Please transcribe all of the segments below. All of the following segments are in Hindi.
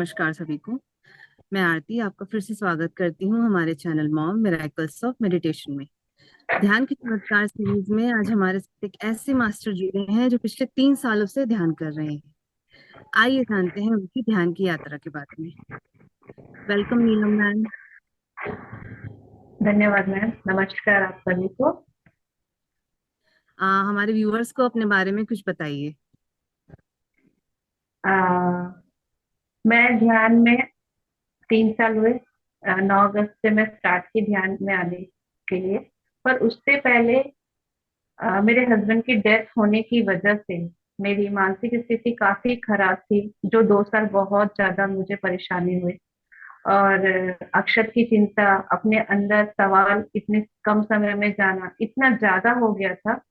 नमस्कार सभी को। मैं आरती आपका फिर से स्वागत करती हूँ हमारे channel mom miracles of meditation में। ध्यान के चमत्कार सीरीज में आज हमारे साथ एक ऐसे मास्टर जुड़े हैं जो पिछले 3 सालों से ध्यान कर रहे हैं। आइए जानते हैं उनकी ध्यान की यात्रा के बारे में। वेलकम नीलम मैम। धन्यवाद मैम। नमस्कार आप सभी को। हमारे व्यूअर्स को अपने बारे में कुछ बताइए। आ, मैं ध्यान में 3 साल हुए। 9 अगस्त से मैं स्टार्ट की ध्यान में आने के लिए। पर उससे पहले मेरे हस्बैंड की डेथ होने की वजह से मेरी मानसिक स्थिति काफी खराब थी। जो 2 साल बहुत ज्यादा मुझे परेशानी हुई। और अक्षत की चिंता, अपने अंदर सवाल इतने कम समय में जाना इतना ज्यादा हो गया था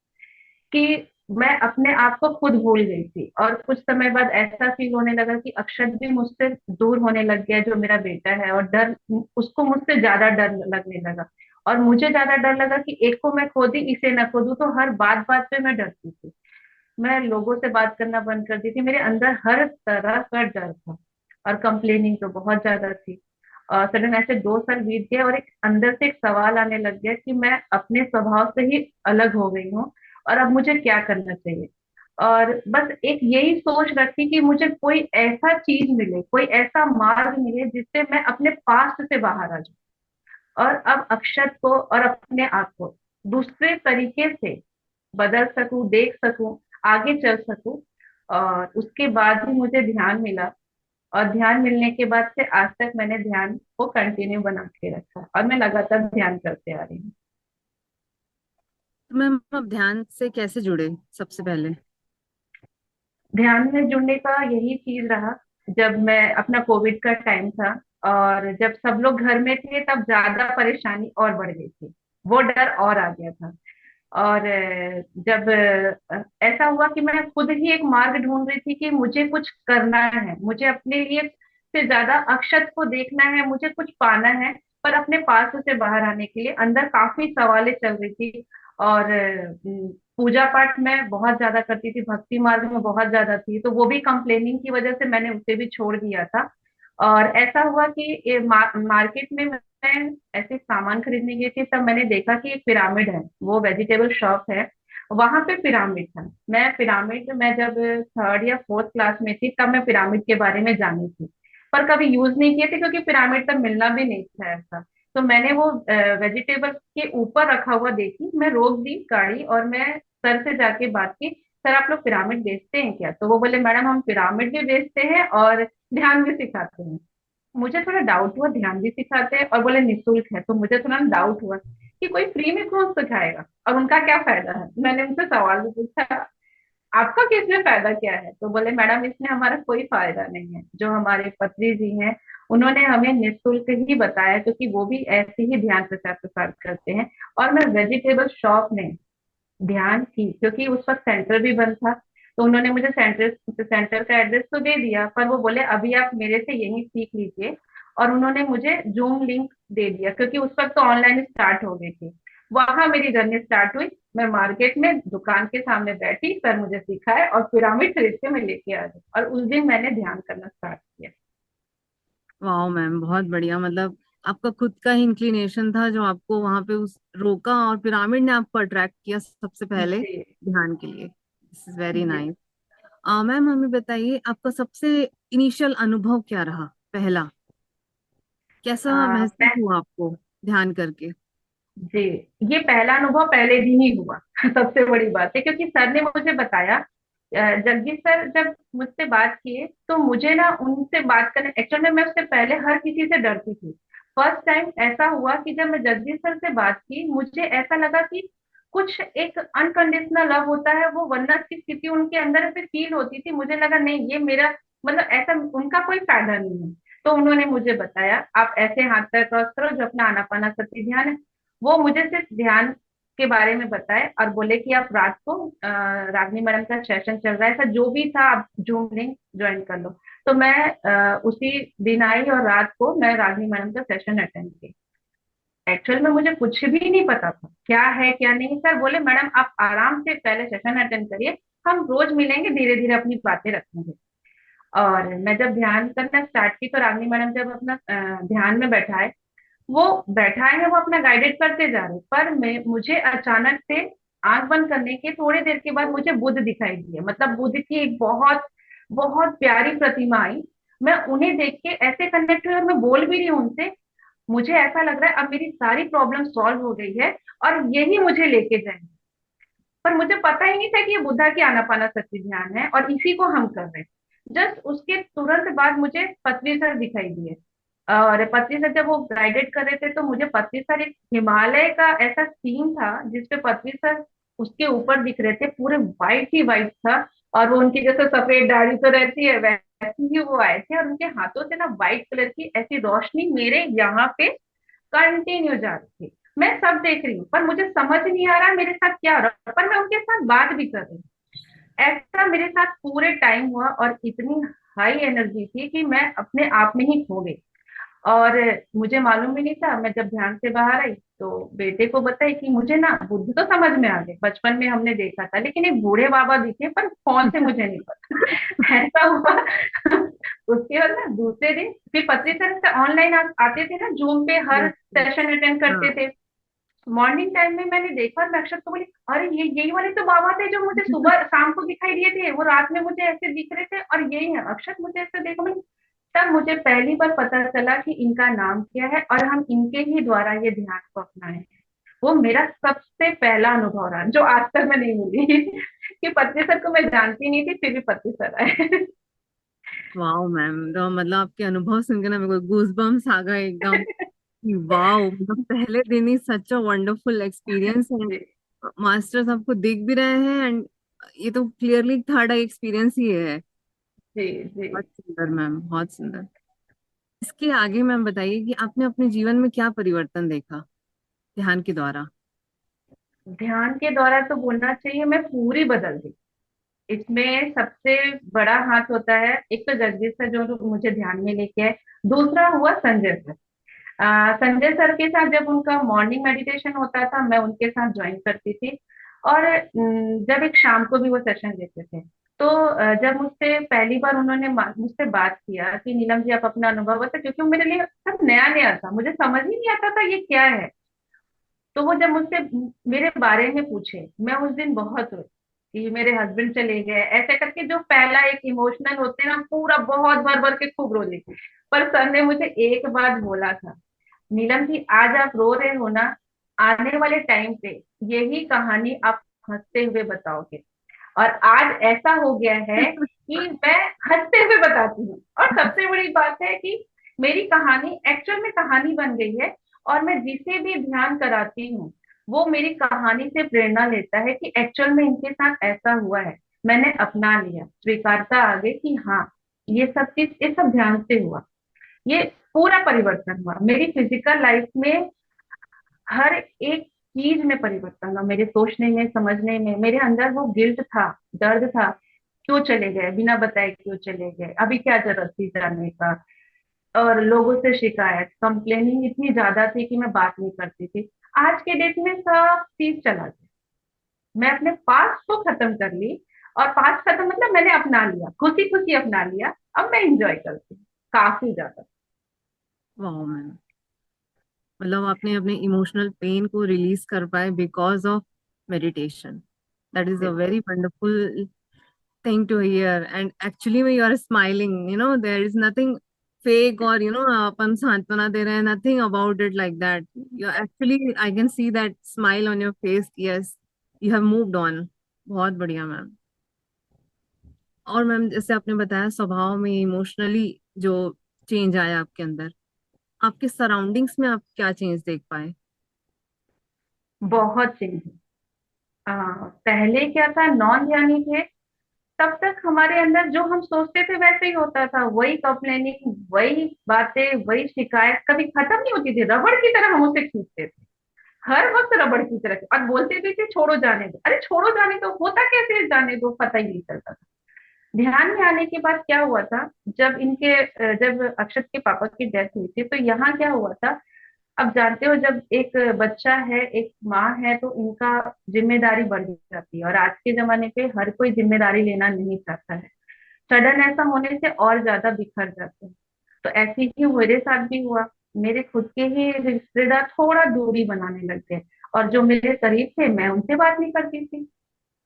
कि मैं अपने आप को खुद भूल गई थी। और कुछ समय बाद ऐसा फील होने लगा कि अक्षत भी मुझसे दूर होने लग गया, जो मेरा बेटा है। और डर, उसको मुझसे ज्यादा डर लगने लगा। और मुझे ज्यादा डर लगा कि एक को मैं खो दी, इसे ना खो दूं। तो हर बात बात पे मैं डरती थी। मैं लोगों से बात करना बंद कर दी थी। मेरे अंदर हर तरह का डर था। और कंप्लेनिंग तो बहुत ज्यादा थी। और सडन ऐसे 2 साल बीत गए और एक अंदर से एक सवाल आने लग गया कि मैं अपने स्वभाव से ही अलग हो गई हूँ। और अब मुझे क्या करना चाहिए। और बस एक यही सोच रखी कि मुझे कोई ऐसा चीज मिले, कोई ऐसा मार्ग मिले जिससे मैं अपने पास्ट से बाहर आ जाऊं। और अब अक्षत को और अपने आप को दूसरे तरीके से बदल सकूं, देख सकूं, आगे चल सकूं। और उसके बाद ही मुझे ध्यान मिला। और ध्यान मिलने के बाद से आज तक मैंने ध्यान को कंटिन्यू बना के रखा और मैं लगातार ध्यान करते आ रही हूँ। तो मैम आप ध्यान से कैसे जुड़े सबसे पहले? ध्यान में जुड़ने का यही चीज रहा। जब मैं अपना कोविड का टाइम था और जब सब लोग घर में थे, तब ज्यादा परेशानी और बढ़ गई थी। वो डर और आ गया था। और जब ऐसा हुआ कि मैं खुद ही एक मार्ग ढूंढ रही थी कि मुझे कुछ करना है, मुझे अपने लिए से ज्यादा अक्षत को देखना है, मुझे कुछ पाना है। पर अपने पास से बाहर आने के लिए अंदर काफी सवालें चल रही थी। और पूजा पाठ में बहुत ज्यादा करती थी, भक्ति मार्ग में बहुत ज्यादा थी, तो वो भी कंप्लेनिंग की वजह से मैंने उसे भी छोड़ दिया था। और ऐसा हुआ कि मार्केट में मैं ऐसे सामान खरीदने गई थी, तब मैंने देखा कि एक पिरामिड है, वो वेजिटेबल शॉप है। वहां पे पिरामिड था। मैं जब थर्ड या फोर्थ क्लास में थी, तब मैं पिरामिड के बारे में जानी थी। पर कभी यूज नहीं किए थे, क्योंकि पिरामिड तब मिलना भी नहीं था ऐसा। तो मैंने वो वेजिटेबल के ऊपर रखा हुआ देखी, मैं रोक दी गाड़ी और मैं सर से जाके बात की, सर आप लोग पिरामिड बेचते हैं क्या? तो वो बोले, मैडम हम पिरामिड भी बेचते हैं और ध्यान भी सिखाते हैं। मुझे थोड़ा डाउट हुआ, ध्यान भी सिखाते हैं और बोले निशुल्क है, तो मुझे थोड़ा डाउट हुआ कि कोई फ्री में कौन सिखाएगा और उनका क्या फायदा है। मैंने उनसे सवाल भी पूछा, आपका कि इसमें फायदा क्या है? तो बोले, मैडम इसमें हमारा कोई फायदा नहीं है। जो हमारे पत्री जी हैं, उन्होंने हमें निःशुल्क ही बताया, क्योंकि वो भी ऐसे ही ध्यान प्रचार प्रसार करते हैं। और मैं वेजिटेबल शॉप में ध्यान की, क्योंकि उस वक्त सेंटर भी बंद था। तो उन्होंने मुझे सेंटर का एड्रेस तो दे दिया, पर वो बोले अभी आप मेरे से यही सीख लीजिए। और उन्होंने मुझे जूम लिंक दे दिया, क्योंकि उस वक्त तो ऑनलाइन स्टार्ट हो गई थी। वहां मेरी जर्नी स्टार्ट हुई। मैं मार्केट में दुकान के सामने बैठी, सर मुझे सिखाए और पिरामिड खरीद के मैं लेके आ गई, और उस दिन मैंने ध्यान करना स्टार्ट किया। वाह मैम, बहुत बढ़िया। मतलब आपका खुद का ही इंक्लिनेशन था जो आपको वहां पे उस रोका, और पिरामिड ने आपको अट्रैक्ट किया सबसे पहले जी। ध्यान के लिए। दिस इज वेरी जी। नाइस। मैम हमें बताइए आपका सबसे इनिशियल अनुभव क्या रहा, पहला कैसा महसूस मैं हुआ आपको ध्यान करके? जी, ये पहला अनुभव पहले दिन ही हुआ। सबसे बड़ी बात है, क्योंकि सर ने मुझे बताया। जगदीश सर जब मुझसे बात किए, तो मुझे ना उनसे बात करने, एक्चुअल में मैं उससे पहले हर किसी से डरती थी। फर्स्ट टाइम ऐसा हुआ कि जब मैं जगदीश सर से बात की, मुझे ऐसा लगा कि कुछ एक अनकंडीशनल लव होता है, वो वरना की स्थिति उनके अंदर से फील होती थी। मुझे लगा नहीं, ये मेरा मतलब ऐसा उनका कोई फायदा नहीं है। तो उन्होंने मुझे बताया, आप ऐसे हाथ पैर क्रॉस करो, जो अपना आनापाना सती ध्यान है। वो मुझे सिर्फ ध्यान के बारे में बताए और बोले कि आप रात को रागनी मैडम का सेशन चल रहा है, ऐसा जो भी था, आप जूम लिंक ज्वाइन कर लो। तो मैं उसी दिन आई और रात को मैं रागनी मैडम का सेशन अटेंड की। एक्चुअल में मुझे कुछ भी नहीं पता था क्या है क्या नहीं। सर बोले, मैडम आप आराम से पहले सेशन अटेंड करिए, हम रोज मिलेंगे, धीरे धीरे अपनी बातें रखेंगे। और मैं जब ध्यान करना स्टार्ट की तो रागनी मैडम जब अपना ध्यान में बैठाए, वो बैठाए हैं, वो अपना गाइडेड करते जा रहे, पर मैं मुझे अचानक से आंख बंद करने के थोड़ी देर के बाद मुझे बुद्ध दिखाई दिए, मतलब बुद्ध की एक बहुत बहुत प्यारी प्रतिमा आई। मैं उन्हें देख के ऐसे कनेक्ट हुई और मैं बोल भी रही हूँ उनसे। मुझे ऐसा लग रहा है अब मेरी सारी प्रॉब्लम सॉल्व हो गई है और यही मुझे लेके जाएंगे। पर मुझे पता ही नहीं था कि ये बुद्धा की आनापानासक्ति ध्यान है और इसी को हम कर रहे हैं। जस्ट उसके तुरंत बाद मुझे पत्नी सर दिखाई दिए। और पत्नी सर जब वो गाइडेड कर रहे थे तो मुझे पत्नी सर एक हिमालय का ऐसा सीन था जिसपे पत्नी सर उसके ऊपर दिख रहे थे, पूरे वाइट ही वाइट था। और वो उनकी जैसे सफेद दाढ़ी तो रहती है वैसी ही वो आए थे, और उनके हाथों से ना व्हाइट कलर की ऐसी रोशनी मेरे यहाँ पे कंटिन्यू जा रही थी। मैं सब देख रही हूँ पर मुझे समझ नहीं आ रहा मेरे साथ क्या हो रहा है, पर मैं उनके साथ बात भी कर रही हूँ। ऐसा मेरे साथ पूरे टाइम हुआ और इतनी हाई एनर्जी थी कि मैं अपने आप में ही खो गई। और मुझे मालूम भी नहीं था। मैं जब ध्यान से बाहर आई तो बेटे को बताई कि मुझे ना बुद्ध तो समझ में आ गए, बचपन में हमने देखा था, लेकिन एक बूढ़े बाबा दिखे पर कौन से मुझे नहीं पता। ऐसा हुआ। उसके बाद ना दूसरे दिन फिर 25 तारीख से ऑनलाइन आते थे ना, जूम पे हर यस। सेशन अटेंड करते हाँ। थे। मॉर्निंग टाइम में मैंने देखा और मैं अक्षत को बोली, अरे ये यही वाले तो बाबा थे जो मुझे सुबह शाम को दिखाई दिए थे, वो रात में मुझे ऐसे दिख रहे थे और यही है अक्षत, मुझे ऐसे देखा। मैंने तब मुझे पहली बार पता चला कि इनका नाम क्या है और हम इनके ही द्वारा ये ध्यान को अपनाए हैं। वो मेरा सबसे पहला अनुभव रहा जो आज तक मैं नहीं भूली। कि पत्नी सर को मैं जानती नहीं थी फिर भी पत्नी सर आए। वाओ मैम, तो मतलब आपके अनुभव सुनकर ना मेरे को गूज बम्स आ गए एकदम। वाओ, मतलब पहले दिन ही सच अ वंडरफुल एक्सपीरियंस है। जी मास्टर्स आपको दिख भी रहे हैं एंड ये तो क्लियरली थर्ड एक्सपीरियंस ही है। जी जी। बहुत सुंदर मैम, बहुत सुंदर। इसके आगे मैम बताइए कि आपने अपने जीवन में क्या परिवर्तन देखा ध्यान के द्वारा। ध्यान के द्वारा तो बोलना चाहिए मैं पूरी बदल गई। इसमें सबसे बड़ा हाथ होता है, एक तो जगदीश सर जो मुझे ध्यान में लेके आए। दूसरा हुआ संजय सर। संजय सर के साथ जब उनका मॉर्निंग मेडिटेशन होता था मैं उनके साथ ज्वाइन करती थी। और जब एक शाम को भी वो सेशन लेते थे। तो जब मुझसे पहली बार उन्होंने मुझसे बात किया कि नीलम जी आप अपना अनुभव बताए, क्योंकि वो मेरे लिए सब नया नया था, मुझे समझ ही नहीं आता था ये क्या है। तो वो जब मुझसे मेरे बारे में पूछे, मैं उस दिन बहुत रोई कि मेरे हस्बैंड चले गए, ऐसे करके जो पहला एक इमोशनल होते हैं ना, पूरा बहुत भर भर के खूब रो दी। पर सर ने मुझे एक बात बोला था, नीलम जी आज आप रो रहे हो ना, आने वाले टाइम पे यही कहानी आप हंसते हुए बताओगे। और आज ऐसा हो गया है कि मैं हंसते हुए बताती हूँ। और सबसे बड़ी बात है कि मेरी कहानी एक्चुअल में कहानी बन गई है। और मैं जिसे भी ध्यान कराती हूँ वो मेरी कहानी से प्रेरणा लेता है कि एक्चुअल में इनके साथ ऐसा हुआ है। मैंने अपना लिया, स्वीकारता आ गई कि हाँ ये सब चीज ये सब ध्यान से हुआ। ये पूरा परिवर्तन हुआ मेरी फिजिकल लाइफ में। हर एक चीज में परिवर्तन हुआ, मेरे सोचने में समझने में। मेरे अंदर वो गिल्ट था, दर्द था, क्यों चले गए बिना बताए, क्यों चले गए, अभी क्या जरूरत थी जाने का। और लोगों से शिकायत कंप्लेनिंग इतनी ज्यादा थी कि मैं बात नहीं करती थी। आज के डेट में सब चीज चला गया। मैं अपने पास्ट को खत्म कर ली। और पास्ट खत्म मतलब मैंने अपना लिया, खुशी खुशी अपना लिया। अब मैं इंजॉय करती हूँ काफी ज्यादा। वाओ मैम, मतलब आपने अपने इमोशनल पेन को रिलीज कर पाए because of meditation. That is a very wonderful thing to hear, and actually when you are smiling, there is nothing fake or अपन सांत्वना दे रहे हैं, nothing about it like that. You actually, I can see that smile on your face. Yes, you have moved on. बहुत बढ़िया मैम। और मैम जैसे आपने बताया स्वभाव में इमोशनली जो चेंज आया आपके अंदर, आपके सराउंडिंग्स में आप क्या चेंज देख पाए। बहुत चेंज। पहले क्या था, नॉन ध्यानी थे, तब तक हमारे अंदर जो हम सोचते थे वैसे ही होता था, वही कंप्लेनिंग, वही बातें, वही शिकायत कभी खत्म नहीं होती थी, रबड़ की तरह हम उसे खींचते थे। हर वक्त रबड़ की तरह, और बोलते भी थे छोड़ो जाने दो, अरे छोड़ो जाने दो, होता कैसे है जाने दो, पता ही नहीं चलता था। ध्यान में आने के बाद क्या हुआ था, जब अक्षत के पापा की डेथ हुई थी तो यहाँ क्या हुआ था। अब जानते हो जब एक बच्चा है, एक माँ है, तो इनका जिम्मेदारी बढ़ जाती है, और आज के जमाने पे हर कोई जिम्मेदारी लेना नहीं चाहता है। सडन ऐसा होने से और ज्यादा बिखर जाते हैं। तो ऐसे ही मेरे साथ भी हुआ। मेरे खुद के ही रिश्तेदार थोड़ा दूरी बनाने लग गए, और जो मेरे करीब थे मैं उनसे बात नहीं करती थी,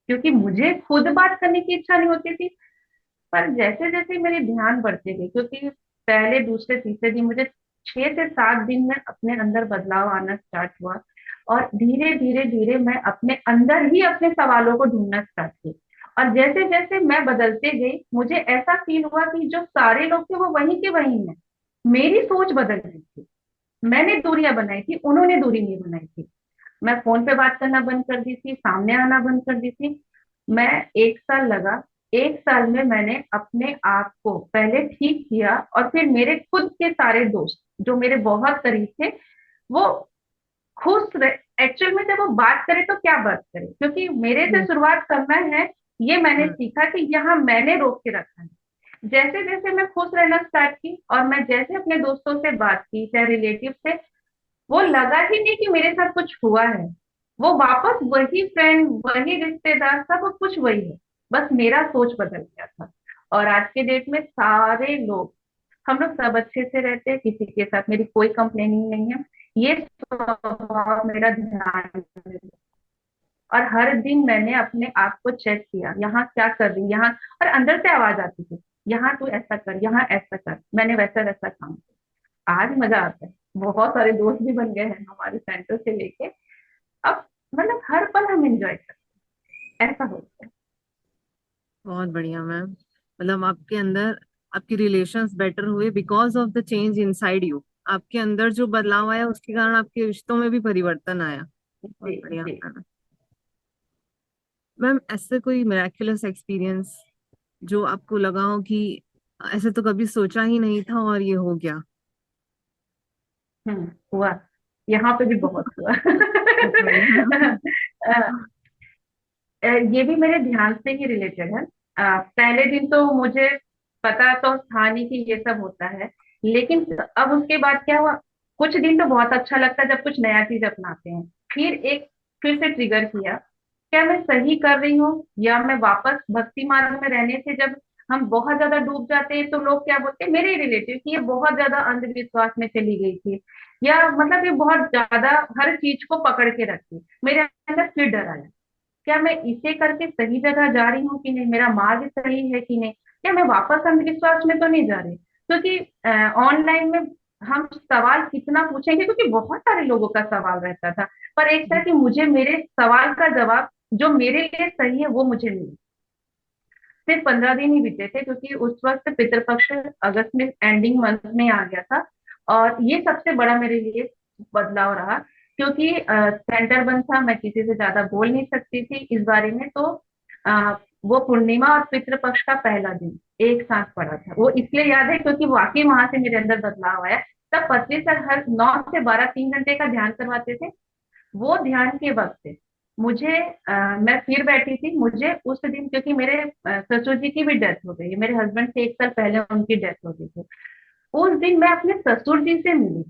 क्योंकि मुझे खुद बात करने की इच्छा नहीं होती थी। पर जैसे जैसे मेरे ध्यान बढ़ते गए, क्योंकि पहले दूसरे तीसरे दिन मुझे 6 से 7 दिन में अपने अंदर बदलाव आना स्टार्ट हुआ, और धीरे धीरे धीरे मैं अपने अंदर ही अपने सवालों को ढूंढना स्टार्ट किया। और जैसे जैसे मैं बदलते गई, मुझे ऐसा फील हुआ कि जो सारे लोग थे वो वहीं के वहीं हैं। मेरी सोच बदल गई थी। मैंने दूरियां बनाई थी, उन्होंने दूरी नहीं बनाई थी। मैं फोन पे बात करना बंद कर दी थी, सामने आना बंद कर दी थी। मैं 1 साल लगा। 1 साल में मैंने अपने आप को पहले ठीक किया, और फिर मेरे खुद के सारे दोस्त जो मेरे बहुत करीब थे, वो खुश रहे। एक्चुअल में जब वो बात करे तो क्या बात करे, क्योंकि मेरे से हम्म। शुरुआत करना है, ये मैंने हम्म। सीखा कि यहाँ मैंने रोक के रखा है। जैसे जैसे मैं खुश रहना स्टार्ट की, और मैं जैसे अपने दोस्तों से बात की, चाहे रिलेटिव से, वो लगा ही नहीं कि मेरे साथ कुछ हुआ है। वो वापस वही फ्रेंड, वही रिश्तेदार, सब कुछ वही है। बस मेरा सोच बदल गया था। और आज के डेट में सारे लोग, हम लोग सब अच्छे से रहते हैं, किसी के साथ मेरी कोई कंप्लेनिंग नहीं है। ये स्वभाव मेरा ध्यान में है। और हर दिन मैंने अपने आप को चेक किया, यहाँ क्या कर रही, यहाँ। और अंदर से आवाज आती थी, यहाँ तू ऐसा कर, यहाँ ऐसा कर। मैंने वैसा वैसा काम किया। आज मजा आता है। बहुत सारे दोस्त भी बन गए हैं हमारे सेंटर से लेके। अब मतलब हर पल हम एंजॉय करते हैं, ऐसा होता है। बहुत बढ़िया मैम। मतलब आपके अंदर आपकी रिलेशंस बेटर हुए because of the change inside you. आपके अंदर जो बदलाव आया उसके कारण आपके रिश्तों में भी परिवर्तन आया। बहुत जी बढ़िया। जी। मैम ऐसे कोई मिराक्युलस एक्सपीरियंस जो आपको लगा हो कि ऐसे तो कभी सोचा ही नहीं था और ये हो गया। हुआ। यहाँ पे भी बहुत हुआ। बताइए मैम। अ, ये भी मेरे ध्यान से ही रिलेटेड है। पहले दिन तो मुझे पता तो था नहीं कि ये सब होता है, लेकिन अब उसके बाद क्या हुआ। कुछ दिन तो बहुत अच्छा लगता है जब कुछ नया चीज अपनाते हैं। फिर से ट्रिगर किया, क्या मैं सही कर रही हूँ, या मैं वापस भक्ति मार्ग में रहने से जब हम बहुत ज्यादा डूब जाते हैं, तो लोग क्या बोलते हैं, मेरे रिलेटिव, कि ये बहुत ज्यादा अंधविश्वास में चली गई थी, या मतलब ये बहुत ज्यादा हर चीज को पकड़ के रखती। मेरे अंदर फिर डर आया, क्या मैं इसे करके सही जगह जा रही हूँ कि नहीं, मेरा मार्ग सही है कि नहीं, क्या मैं वापस अंधविश्वास में तो नहीं जा रही। क्योंकि ऑनलाइन में हम सवाल कितना पूछेंगे, क्योंकि बहुत सारे लोगों का सवाल रहता था। पर एक था कि मुझे मेरे सवाल का जवाब जो मेरे लिए सही है वो मुझे मिले। सिर्फ 15 दिन ही बीते थे, क्योंकि उस वक्त पितृपक्ष अगस्त में एंडिंग मंथ में आ गया था। और ये सबसे बड़ा मेरे लिए बदलाव रहा, क्योंकि सेंटर बंद था, मैं किसी से ज्यादा बोल नहीं सकती थी इस बारे में। तो वो पूर्णिमा और पितृपक्ष का पहला दिन एक साथ पड़ा था। वो इसलिए याद है क्योंकि वाकई वहां से मेरे अंदर बदलाव आया। तब पत्नी सर हर 9 से 12 3 घंटे का ध्यान करवाते थे। वो ध्यान के वक्त मुझे मैं फिर बैठी थी। मुझे उस दिन, क्योंकि मेरे ससुर जी की भी डेथ हो गई है, मेरे हस्बैंड से 1 साल पहले उनकी डेथ हो गई थी। उस दिन मैं अपने ससुर जी से मिली।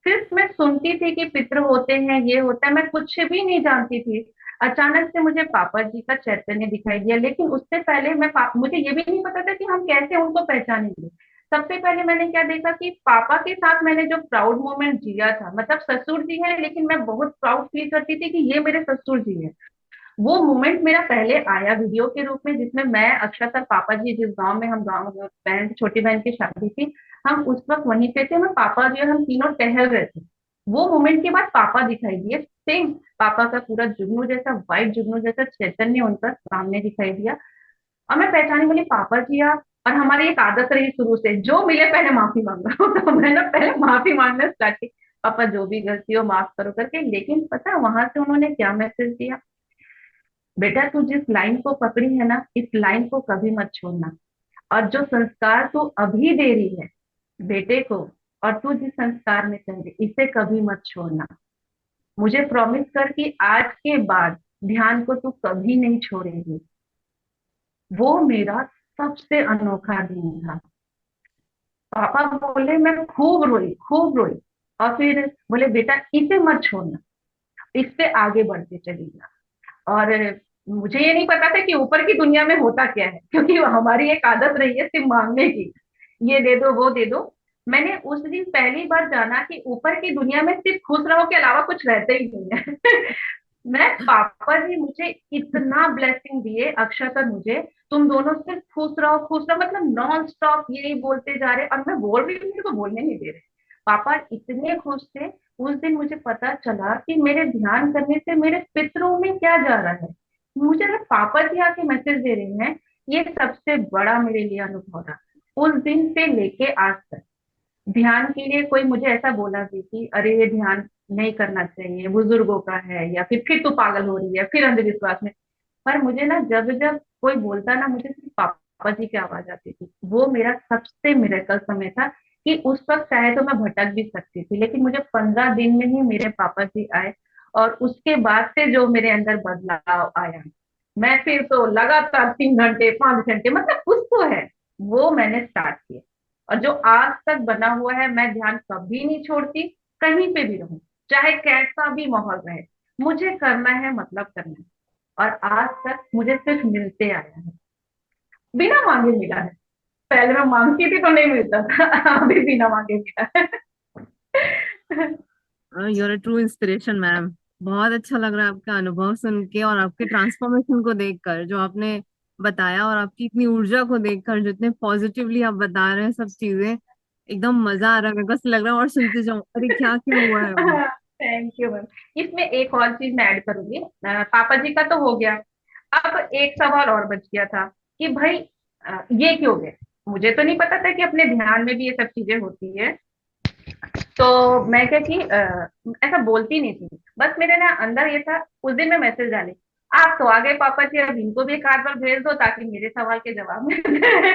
सिर्फ मैं सुनती थी कि पितृ होते हैं, ये होता है, मैं कुछ भी नहीं जानती थी। अचानक से मुझे पापा जी का चैतन्य दिखाई दिया, लेकिन उससे पहले मुझे ये भी नहीं पता था कि हम कैसे उनको पहचानेंगे। सबसे पहले मैंने क्या देखा कि पापा के साथ मैंने जो प्राउड मोमेंट जिया था, मतलब ससुर जी है लेकिन मैं बहुत प्राउड फील करती थी कि ये मेरे ससुर जी है। वो मोमेंट मेरा पहले आया वीडियो के रूप में, जिसमें मैं, अक्षत और पापा जी, जिस गांव में हम, गांव बहन, छोटी बहन की शादी थी, हम उस वक्त वहीं पे थे। मैं, पापा जी और हम तीनों टहल रहे थे। वो मोमेंट के बाद पापा दिखाई दिए, सेम पापा का पूरा जुगनू जैसा, व्हाइट जुगनू जैसा चैतन्य उनका सामने दिखाई दिया। और मैं पहचानी, बोली पापा जी आप। और हमारी एक आदत रही शुरू से, जो मिले पहले माफी मांगो। तो मैंने पहले माफी मांगना स्टार्ट की, पापा जो भी गलती हो माफ करो करके। लेकिन पता है वहां से उन्होंने क्या मैसेज दिया, बेटा तू जिस लाइन को पकड़ी है ना, इस लाइन को कभी मत छोड़ना। और जो संस्कार तू अभी दे रही है बेटे को, और तू जिस संस्कार में चल रही, इसे कभी मत छोड़ना। मुझे प्रॉमिस कर कि आज के बाद ध्यान को तू कभी नहीं छोड़ेगी। वो मेरा सबसे अनोखा दिन था। पापा बोले, मैं खूब रोई, खूब रोई। और फिर बोले बेटा इसे मत छोड़ना, इस पे आगे बढ़ते चलिएगा। और मुझे ये नहीं पता था कि ऊपर की दुनिया में होता क्या है, क्योंकि हमारी एक आदत रही है सिर्फ मांगने की, ये दे दो वो दे दो। मैंने उस दिन पहली बार जाना कि ऊपर की दुनिया में सिर्फ खुश रहो के अलावा कुछ रहते ही नहीं है। मैं पापा जी मुझे इतना ब्लेसिंग दिए, अक्षत और मुझे, तुम दोनों सिर्फ खुश रहो, मतलब नॉन स्टॉप यही बोलते जा रहे, और मैं बोल रही हूँ, मेरे को बोलने नहीं दे रहे। पापा इतने खुश थे। उस दिन मुझे पता चला कि मेरे ध्यान करने से मेरे पितरों में क्या जा रहा है। मुझे ना पापा जी आके मैसेज दे रहे हैं, ये सबसे बड़ा मेरे लिए अनुभव रहा। उस दिन से लेके आज तक ध्यान के लिए कोई मुझे ऐसा बोला भी कि अरे ये ध्यान नहीं करना चाहिए, बुजुर्गों का है, या फिर तू पागल हो रही है, फिर अंधविश्वास में। पर मुझे ना जब जब कोई बोलता ना, मुझे सिर्फ पापा जी की आवाज आती थी। वो मेरा सबसे मिरेकल समय था कि उस वक्त चाहे तो मैं भटक भी सकती थी, लेकिन मुझे 15 दिन में ही मेरे पापा जी आए। और उसके बाद से जो मेरे अंदर बदलाव आया, मैं फिर तो लगातार 3 घंटे 5 घंटे, मतलब कुछ तो है, वो मैंने स्टार्ट किया। और जो आज तक बना हुआ है, मैं ध्यान कभी नहीं छोड़ती, कहीं पे भी रहूं, चाहे कैसा भी माहौल रहे, मुझे करना है, मतलब करना है। और आज तक मुझे सिर्फ मिलते आया है, बिना मांगे मिला है। पहले मैं मांगती थी तो नहीं मिलता था, अभी बिना मांगे मिला है। You are a true inspiration ma'am. बहुत अच्छा लग रहा है आपका अनुभव सुन के और आपके ट्रांसफॉर्मेशन को देखकर, जो आपने बताया, और आपकी इतनी ऊर्जा को देखकर, जो इतने पॉजिटिवली आप बता रहे हैं सब चीजें। एकदम मजा आ रहा है, मेरे को ऐसा लग रहा है और सुनते जाऊं, अरे क्या क्या हुआ है अभी। Thank you ma'am. इसमें एक और चीज मैं ऐड करूंगी, पापा जी का तो हो गया। अब एक सवाल और बच गया था कि भाई ये क्यों गए। मुझे तो नहीं पता था कि अपने ध्यान में भी ये सब चीजें होती है। तो मैं क्या कि ऐसा बोलती नहीं थी, बस मेरे ना अंदर ये था। उस दिन मैं मैसेज डाली, आप तो आ गए पापा जी, अब इनको भी एक आध बार भेज दो ताकि मेरे सवाल के जवाब मिल जाए।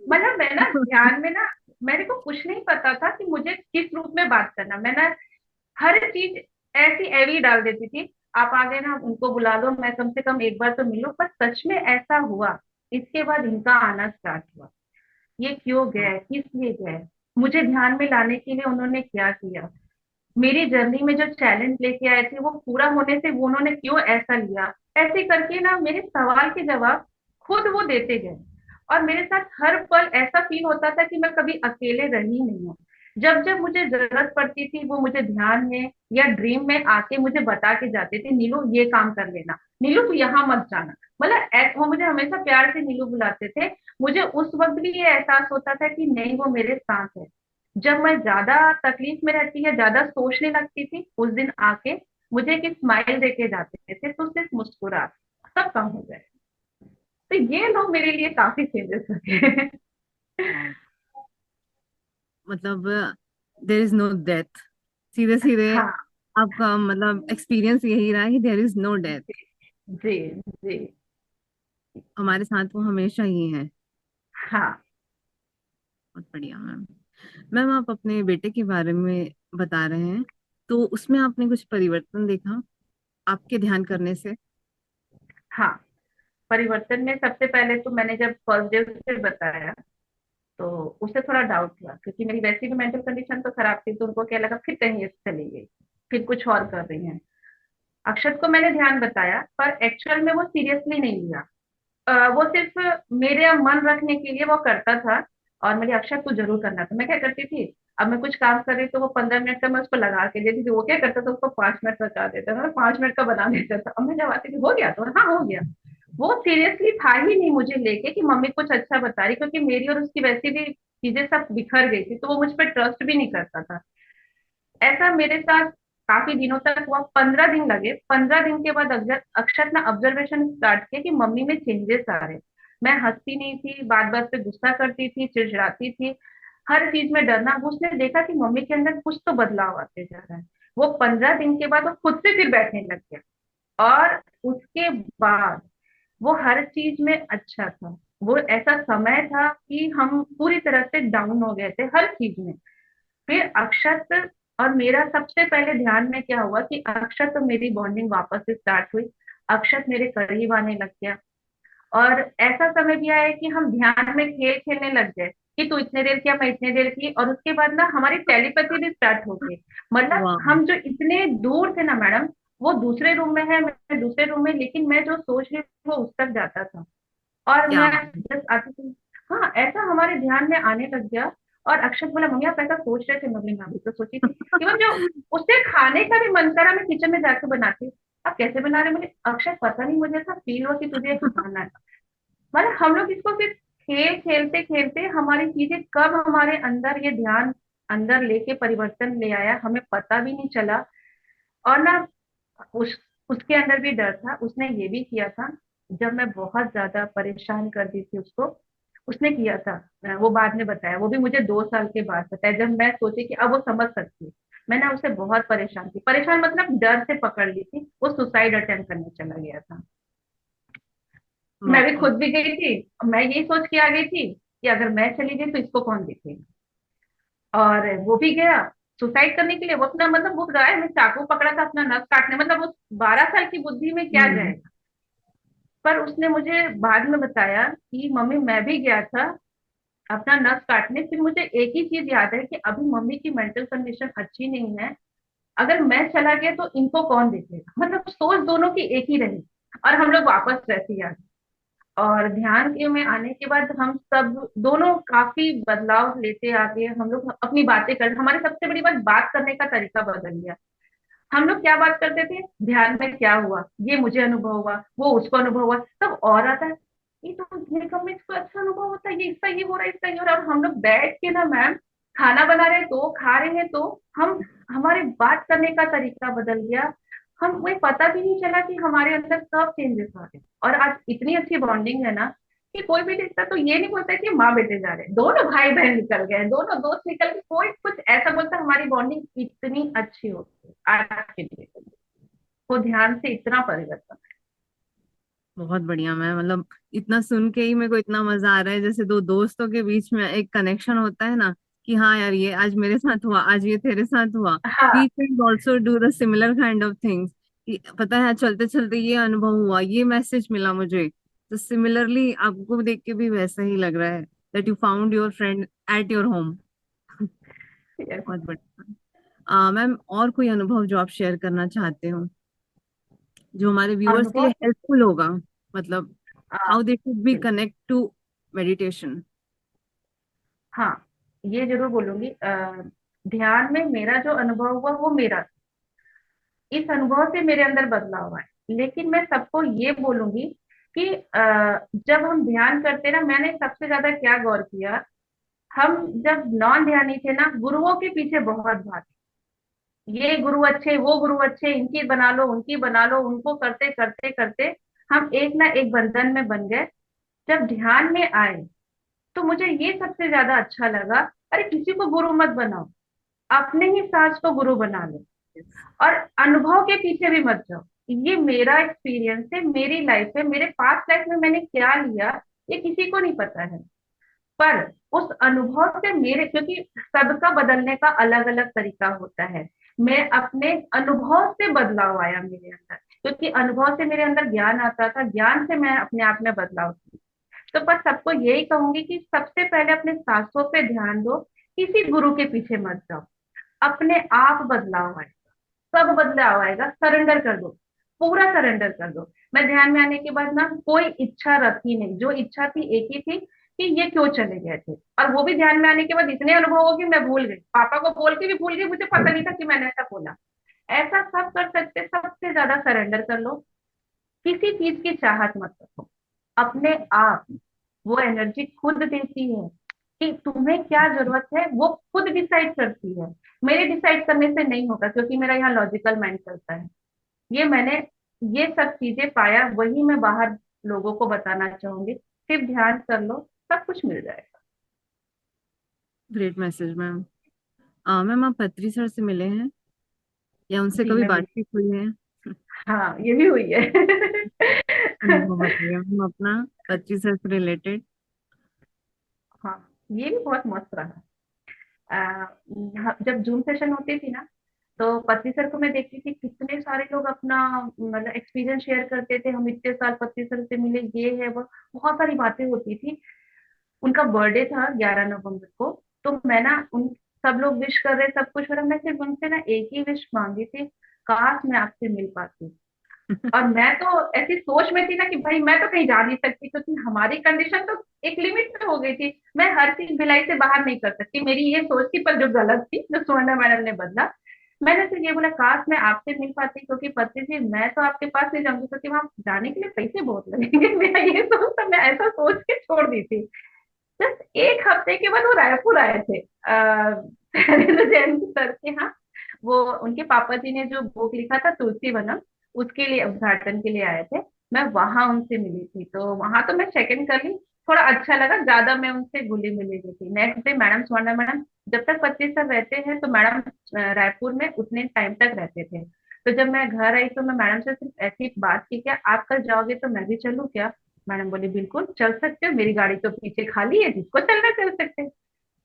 मतलब मैं ना ध्यान में ना, मेरे को कुछ नहीं पता था कि मुझे किस रूप में बात करना। मैं ना हर चीज ऐसी एवी डाल देती थी, आप आ गए ना, उनको बुला लो, मैं कम से कम एक बार तो मिलूं। पर सच में ऐसा हुआ, इसके बाद इनका आना स्टार्ट हुआ। ये क्यों गए, किस लिए गए, मुझे ध्यान में लाने के लिए उन्होंने क्या किया, मेरी जर्नी में जो चैलेंज लेके आए थे वो पूरा होने से वो उन्होंने क्यों ऐसा लिया। ऐसे करके ना मेरे सवाल के जवाब खुद वो देते गए। और मेरे साथ हर पल ऐसा फील होता था कि मैं कभी अकेले रही नहीं हूँ। जब जब मुझे जरूरत पड़ती थी, वो मुझे ध्यान में या ड्रीम में आके मुझे बता के जाते थे, नीलू ये काम कर लेना, नीलू तू यहाँ मत जाना। मतलब वो मुझे हमेशा प्यार से नीलू बुलाते थे। मुझे उस वक्त भी ये एहसास होता था कि नहीं, वो मेरे साथ है। जब मैं ज्यादा तकलीफ में रहती है, ज्यादा सोचने लगती थी, उस दिन आके मुझे एक स्माइल देके जाते थे, तो सिर्फ मुस्कुरा सब कम हो जाए। तो ये लोग मेरे लिए काफी चेंजेस हुए। वाह। मतलब देर इज नो डेथ, सीधे सीधे हाँ आपका मतलब एक्सपीरियंस यही रहा कि देर इज नो डेथ। जी जी। हमारे साथ वो हमेशा ही है। हाँ बहुत बढ़िया मैम। मैम आप अपने बेटे के बारे में बता रहे हैं, तो उसमें आपने कुछ परिवर्तन देखा आपके ध्यान करने से? हाँ। परिवर्तन में सबसे पहले तो मैंने जब फर्स्ट डे उसे बताया, तो उसे थोड़ा डाउट हुआ, क्योंकि मेरी वैसी भी मेंटल कंडीशन तो खराब थी, तो उनको क्या लगा फिर कहीं ये चली गई, फिर कुछ और कर रही है। अक्षत को मैंने ध्यान बताया, पर एक्चुअल में वो सीरियसली नहीं लिया। वो सिर्फ मेरे मन रखने के लिए वो करता था। और मेरे अक्षर को जरूर करना था। मैं क्या करती थी, अब मैं कुछ काम कर रही तो वो 15 मिनट का मैं उसको लगा के देती थी, वो क्या करता था उसको 5 मिनट बचा देता था, 5 मिनट का बना देता था। अब मैं जब आती थी, हो गया, तो हाँ हो गया। वो सीरियसली था ही नहीं मुझे लेके कि मम्मी कुछ अच्छा बता रही, क्योंकि मेरी और उसकी वैसी भी चीजें सब बिखर गई थी, तो वो मुझ पर ट्रस्ट भी नहीं करता था। ऐसा मेरे साथ काफी दिनों तक हुआ, 15 दिन लगे। 15 दिन के बाद अक्षत ने ऑब्जर्वेशन स्टार्ट किया कि मम्मी में चेंजेस आ रहे। मैं हंसती नहीं थी, बात बात पे गुस्सा करती थी, चिड़चिड़ाती थी, हर चीज में डरना। वो उसने देखा कि मम्मी के अंदर कुछ तो बदलाव आते जा रहा है। वो 15 दिन के बाद वो खुद से फिर बैठने लग गया। और उसके बाद वो हर चीज में अच्छा था। वो ऐसा समय था कि हम पूरी तरह से डाउन हो गए थे हर चीज में। फिर अक्षत और मेरा सबसे पहले ध्यान में क्या हुआ कि अक्षत और मेरी बॉन्डिंग वापस से स्टार्ट हुई। अक्षत मेरे करीब आने लग गया। और ऐसा समय भी आया कि हम ध्यान में खेल खेलने लग गए कि तू इतने देर किया, मैं इतने देर की। और उसके बाद ना हमारी टेलीपैथी भी स्टार्ट हो गई। मतलब वाह। हम जो इतने दूर थे ना मैडम, वो दूसरे रूम में है, मैं दूसरे रूम में, लेकिन मैं जो सोच रही हूँ वो उस तक जाता था। और क्या मैं बात है। जस्ट आती थी। हाँ, ऐसा हमारे ध्यान में आने लग गया। और अक्षत बोला, मम्मी आप ऐसा सोच रहे थे? मम्मी मैं भी तो सोची थी। इवन जो उससे खाने का भी मन करा, मैं किचन में जाके बनाती। आप कैसे बना रहे? मुझे अक्षत पता नहीं, मुझे ऐसा फील हुआ कि तुझे खाना है। मतलब हम लोग इसको सिर्फ खेल खेलते खेलते हमारी चीजें कब हमारे अंदर ये ध्यान अंदर लेके परिवर्तन ले आया, हमें पता भी नहीं चला। और ना, उस उसके अंदर भी डर था, उसने ये भी किया था। जब मैं बहुत ज्यादा परेशान कर दी थी उसको, उसने किया था। वो बाद में बताया, वो भी मुझे 2 साल के बाद बताया, जब मैं सोची कि अब वो समझ सकती है। मैंने उसे बहुत परेशान की, परेशान मतलब डर से पकड़ ली थी। वो सुसाइड अटेम्प्ट करने चला गया था। मैं बाप भी रे। खुद भी गई थी। मैं यही सोच के आ गई थी कि अगर मैं चली गई तो इसको कौन देखेगा। और वो भी गया सुसाइड करने के लिए। वो अपना मतलब वो गया है, मैं चाकू पकड़ा था अपना नस काटने, मतलब वो 12 साल की बुद्धि में क्या हम्म। जाएगा। पर उसने मुझे बाद में बताया कि मम्मी मैं भी गया था अपना नस काटने, फिर मुझे एक ही चीज याद है कि अभी मम्मी की मेंटल कंडीशन अच्छी नहीं है। अगर मैं चला गया तो इनको कौन देखेगा, मतलब सोच दोनों की एक ही रही। और हम लोग वापस वैसे ही आ गए। और ध्यान के में आने के बाद हम सब दोनों काफी बदलाव लेते आ गए। हम लोग अपनी बातें कर, हमारी सबसे बड़ी बात करने का तरीका बदल गया। हम लोग क्या बात करते थे? ध्यान में क्या हुआ, ये मुझे अनुभव हुआ, वो उसको अनुभव हुआ, तब और आता है ये तो निगम में इसको अच्छा अनुभव होता है, ये इसका ये हो रहा है, इसका ये हो रहा है। और हम लोग बैठ के ना मैम, खाना बना रहे हैं तो, खा रहे हैं तो, हम हमारे बात करने का तरीका बदल गया। हम वही पता भी नहीं चला कि हमारे अंदर कब चेंजेस आ गए। और आज इतनी अच्छी बॉन्डिंग है ना कि कोई भी दिखता तो ये नहीं बोलता कि माँ बेटे जा रहे हैं, दोनों भाई बहन निकल गए, दोनों दोस्त निकल के, कोई कुछ ऐसा बोलता। हमारी बॉन्डिंग इतनी अच्छी होती है आज के लिए। वो ध्यान से इतना परिवर्तन। बहुत बढ़िया। मैं मतलब इतना सुन के ही मेरे को इतना मजा आ रहा है, जैसे दो दोस्तों के बीच में एक कनेक्शन होता है ना, कि हाँ यार ये आज मेरे साथ हुआ, आज ये तेरे साथ हुआ। हाँ। We can also do the similar kind of things. पता है चलते चलते ये अनुभव हुआ, ये मैसेज मिला मुझे। तो सिमिलरली आपको देख के भी वैसा ही लग रहा है, that you found your friend at your home. yes। बहुत बढ़िया। मैम और कोई अनुभव जो आप शेयर करना चाहते हो, जो हमारे व्यूअर्स के लिए अनुभव। हेल्पफुल होगा, मतलब ah, how they should be बिल्कुल। Connect to meditation. हाँ, ये जरूर बोलूंगी। ध्यान में मेरा जो अनुभव हुआ वो मेरा, इस अनुभव से मेरे अंदर बदलाव आए। लेकिन मैं सबको ये बोलूंगी कि जब हम ध्यान करते ना, मैंने सबसे ज्यादा क्या गौर किया, हम जब नॉन ध्यानी थे ना, गुरुओं के पीछे बहुत भागे। ये गुरु अच्छे, वो गुरु अच्छे, इनकी बना लो, उनकी बना लो, उनको करते करते करते हम एक ना एक बंधन में बन गए। जब ध्यान में आए तो मुझे ये सबसे ज्यादा अच्छा लगा, अरे किसी को गुरु मत बनाओ, अपने ही सांस को गुरु बना लो। और अनुभव के पीछे भी मत जाओ। ये मेरा एक्सपीरियंस है, मेरी लाइफ है, मेरे पास्ट लाइफ में मैंने क्या लिया ये किसी को नहीं पता है। पर उस अनुभव से मेरे, क्योंकि सबका बदलने का अलग अलग तरीका होता है, मैं अपने अनुभव से बदलाव आया मेरे अंदर, क्योंकि अनुभव से मेरे अंदर ज्ञान आता था, ज्ञान से मैं अपने आप में बदलाव की। तो बस सबको यही कहूंगी कि सबसे पहले अपने सांसों पे ध्यान दो, किसी गुरु के पीछे मत जाओ, अपने आप बदलाव आए, सब बदलाव आएगा। सरेंडर कर दो, पूरा सरेंडर कर दो। मैं ध्यान में आने के बाद ना कोई इच्छा रखी नहीं, जो इच्छा थी एक ही थी कि ये क्यों चले गए थे। और वो भी ध्यान में आने के बाद इतने अनुभव हो कि मैं भूल गई, पापा को बोल के भी भूल गई, मुझे पता नहीं था कि मैंने ऐसा बोला। ऐसा सब कर सकते, सबसे ज्यादा सरेंडर कर लो। किसी चीज की चाहत मत रखो, अपने आप वो एनर्जी खुद देती है कि तुम्हें क्या जरूरत है, वो खुद डिसाइड करती है। मेरे डिसाइड करने से नहीं होगा, क्योंकि मेरा यहाँ लॉजिकल माइंड चलता है। ये मैंने ये सब चीजें पाया, वही मैं बाहर लोगों को बताना चाहूंगी। सिर्फ ध्यान कर लो, सब कुछ मिल जाएगा। Great message ma'am. मैम आप पत्री सर से मिले हैं या उनसे जी कभी मैं मिली। बातचीत हुई है? हाँ, ये भी हुई है। अनुभव बताइए मैम अपना, पत्री सर से रिलेटेड। हाँ, ये भी बहुत मस्त रहा। जब जूम सेशन होती थी ना, तो पति सर को मैं देखती थी, कितने सारे लोग अपना मतलब एक्सपीरियंस शेयर करते थे, हम इतने साल पति सर से मिले, ये है वो, बहुत सारी बातें होती थी। उनका बर्थडे था 11 नवंबर को, तो मैं ना उन सब लोग विश कर रहे, सब कुछ हो रहा, मैं सिर्फ उनसे ना एक ही विश मांगी थी, काश मैं आपसे मिल पाती। और मैं तो ऐसी सोच में थी ना कि भाई मैं तो कहीं जा नहीं सकती, क्योंकि हमारी कंडीशन तो एक लिमिट में हो गई थी। मैं हर चीज भिलाई से बाहर नहीं कर सकती, मेरी ये सोच थी, पर जो गलत थी, जो सुवर्णा मैडम ने बदला। मैंने सिर्फ ये बोला काश मैं आपसे मिल पाती, क्योंकि पति जी मैं तो आपके पास नहीं जाऊंगी, क्योंकि वहां जाने के लिए पैसे बहुत लगेंगे। मेरा ये सोच, तो मैं ऐसा सोच के छोड़ दी थी। जस्ट एक हफ्ते के बाद वो रायपुर आए थे, जैन सर के यहाँ। वो उनके पापा जी ने जो बुक लिखा था तुलसी वनम, उसके लिए उद्घाटन के लिए आए थे। मैं वहां उनसे मिली थी, तो वहां तो मैं सेकंड कर ली। थोड़ा अच्छा लगा, ज्यादा मैं उनसे घुली मिली नहीं थी। नेक्स्ट डे मैडम सुवर्णा मैडम, जब तक 25 साल रहते हैं तो मैडम रायपुर में उतने टाइम तक रहते थे। तो जब मैं घर आई तो मैं मैडम से सिर्फ ऐसी बात की, क्या आप कल जाओगे तो मैं भी चलूँ क्या? मैडम बोली बिल्कुल चल सकते हो, मेरी गाड़ी तो पीछे खाली है, जिसको चलना चल सकते हैं।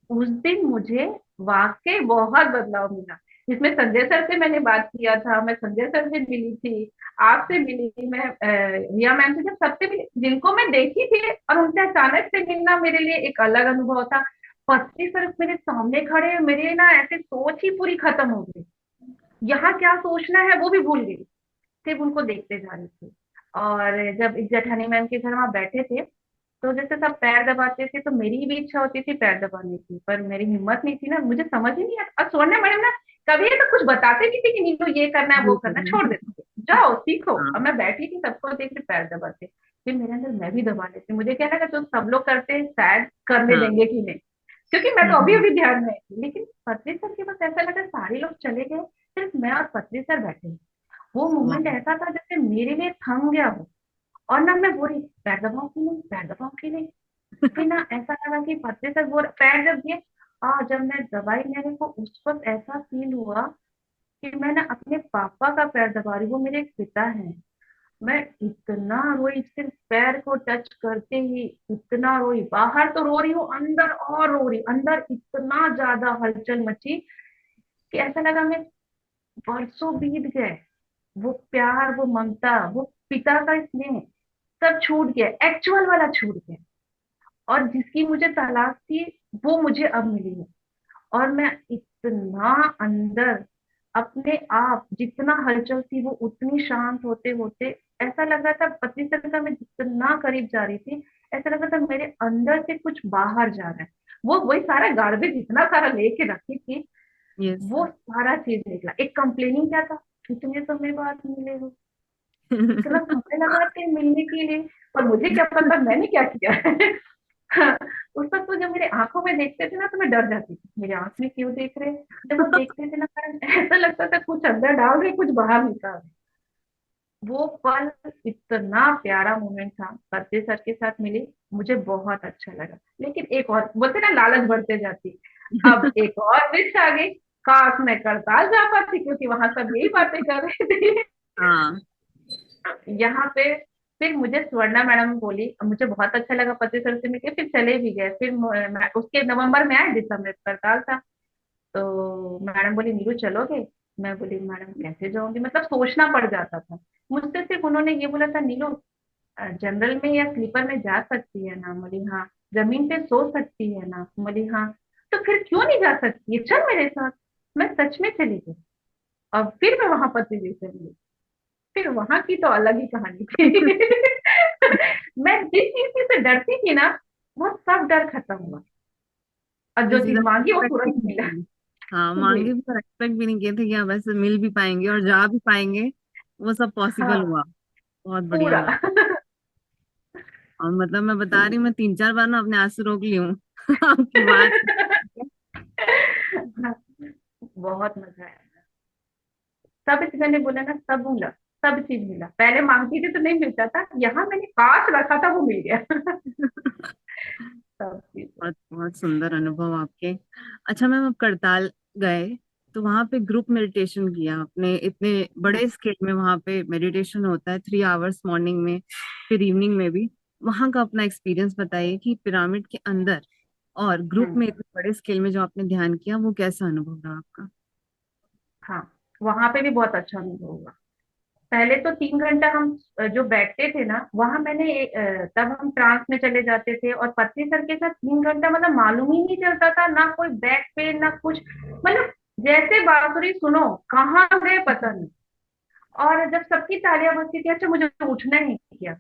उस दिन मुझे वाकई बहुत बदलाव मिला। जिसमें संजय सर से मैंने बात किया था, मैं संजय सर से मिली थी, आपसे मिली मैं, रिया मैम से, जब सबसे मिली जिनको मैं देखी थी, और उनसे अचानक से मिलना मेरे लिए एक अलग अनुभव था। पत्नी सर मेरे सामने खड़े हैं, मेरे ना ऐसे सोच ही पूरी खत्म हो गई। यहाँ क्या सोचना है वो भी भूल गई, सिर्फ उनको देखते जा रही थी। और जब एक जेठानी मैम के घर वहां बैठे थे, तो जैसे सब पैर दबाते थे, तो मेरी भी इच्छा होती थी पैर दबाने की, पर मेरी हिम्मत नहीं थी ना, मुझे समझ ही नहीं आता। और सोने मैडम ना कभी तो कुछ बताते नहीं थे कि नीतू ये करना है वो करना है, छोड़ देते थे, जाओ सीखो। हाँ। और मैं बैठी थी, सबको देख रही पैर दबाते, फिर मेरे अंदर मैं भी दबा लेती। मुझे क्या लगा जो सब लोग करते हैं शायद करने हाँ। देंगे कि नहीं, क्योंकि मैं तो अभी हम्म। अभी ध्यान में थी। लेकिन पत्नी सर के पास ऐसा लगा सारे लोग चले गए, सिर्फ मैं और पत्नी सर बैठे। वो मोमेंट वाह। ऐसा था जैसे मेरे लिए थम गया वो। और ना मैं बोली पैर दबाओ कि नहीं, पैर दबाओ कि नहीं। फिर ना ऐसा लगा कि पत्ते से वो पैर जब दिए, जब मैं दबाई, मेरे को उस वक्त ऐसा फील हुआ कि मैं ना अपने पापा का पैर दबा रही हूँ, वो मेरे एक पिता हैं। मैं इतना रोई, सिर्फ पैर को टच करते ही इतना रोई। बाहर तो रो रही हूँ, अंदर और रो रही, अंदर इतना ज्यादा हलचल मची कि ऐसा लगा मैं बरसों बीत गए। वो प्यार, वो ममता, वो पिता का स्नेह सब छूट गया, एक्चुअल वाला छूट गया। और जिसकी मुझे तलाश थी वो मुझे अब मिली है। और मैं इतना अंदर, अपने आप जितना हलचल थी वो उतनी शांत होते होते, ऐसा लग रहा था पति से का मैं जितना करीब जा रही थी, ऐसा लग रहा था मेरे अंदर से कुछ बाहर जा रहा है। वो वही सारा गार्बेज जितना सारा लेके रखी थी, यस। वो सारा चीज निकला। एक कंप्लेनिंग क्या था, इतने समय बाद मिले हो, इतना समय लगाते हैं मिलने के लिए। और मुझे क्या पता मैंने क्या किया है। हाँ, उस वक्त तो जब मेरे आंखों में देखते थे ना तो मैं डर जाती थी, मेरे आंख में क्यों देख रहे हैं। जब वो देखते थे ना, ऐसा लगता था कुछ अंदर डाल रहे कुछ बाहर निकाल रहे। वो पल इतना प्यारा मोमेंट था, फतेह सर के साथ मिली, मुझे बहुत अच्छा लगा। लेकिन एक और बोलते ना, लालच बढ़ते जाती। अब एक और विश आ गई, काश मैं करताल जा पाती, क्योंकि वहां सब यही बातें कर रहे थे। हाँ। यहाँ पे फिर मुझे स्वर्णा मैडम बोली, मुझे बहुत अच्छा लगा पति सर से मिलके, फिर चले भी गए। फिर उसके नवंबर में आए, दिसंबर में हड़ताल था। तो मैडम बोली नीरू चलोगे? मैं बोली मैडम कैसे जाऊंगी, मतलब सोचना पड़ जाता था मुझसे। सिर्फ उन्होंने ये बोला था, नीरू जनरल में या स्लीपर में जा सकती है ना? बोली हाँ। जमीन पे सो सकती है ना? बोली हाँ। तो फिर क्यों नहीं जा सकती है, चल मेरे साथ। मैं सच में चली गई। और फिर मैं वहां पति जी से मिली। फिर वहां की तो अलग ही कहानी थी। मैं जिस चीज से डरती थी ना, वो सब डर खत्म हुआ। और जो जिस चीज चीज मांगी वो एक्सपेक्ट तुरंत नहीं मिला। की, हाँ, जी। मांगे भी पर एक्सपेक्ट भी नहीं किए थे कि आप ऐसे मिल भी पाएंगे और जा भी पाएंगे। वो सब पॉसिबल हाँ, हुआ। बहुत बढ़िया पूरा। हुआ। और मतलब मैं बता रही हूँ, मैं 3 4 बार ना अपने आंसू रोक ली हूँ आपकी बात। बहुत मजा आया। सब चीज मैंने बोला ना, सब मिला, सब चीज मिला। पहले मांगती थी तो नहीं मिलता था, यहाँ मैंने काश रखा था वो मिल गया। सब चीज। बहुत बहुत सुंदर अनुभव आपके। अच्छा मैम, आप करताल गए तो वहां पे ग्रुप मेडिटेशन किया आपने, इतने बड़े स्केल में वहां पे मेडिटेशन होता है 3 आवर्स मॉर्निंग में, फिर इवनिंग में भी। वहां का अपना एक्सपीरियंस बताइए कि पिरामिड के अंदर और ग्रुप में हम्म। इतने बड़े स्केल में जो आपने ध्यान किया, वो कैसा अनुभव रहा आपका? हाँ, वहां पे भी बहुत अच्छा अनुभव हुआ। पहले तो 3 घंटा हम जो बैठते थे ना वहां, तब हम ट्रांस में चले जाते थे, और पत्नी सर के साथ 3 घंटा मतलब मालूम ही नहीं चलता था, ना कोई बैक पेन ना कुछ। मतलब जैसे बांसुरी सुनो कहाँ गए पता नहीं। और जब सबकी तालियां बजती थी, अच्छा मुझे उठना है क्या,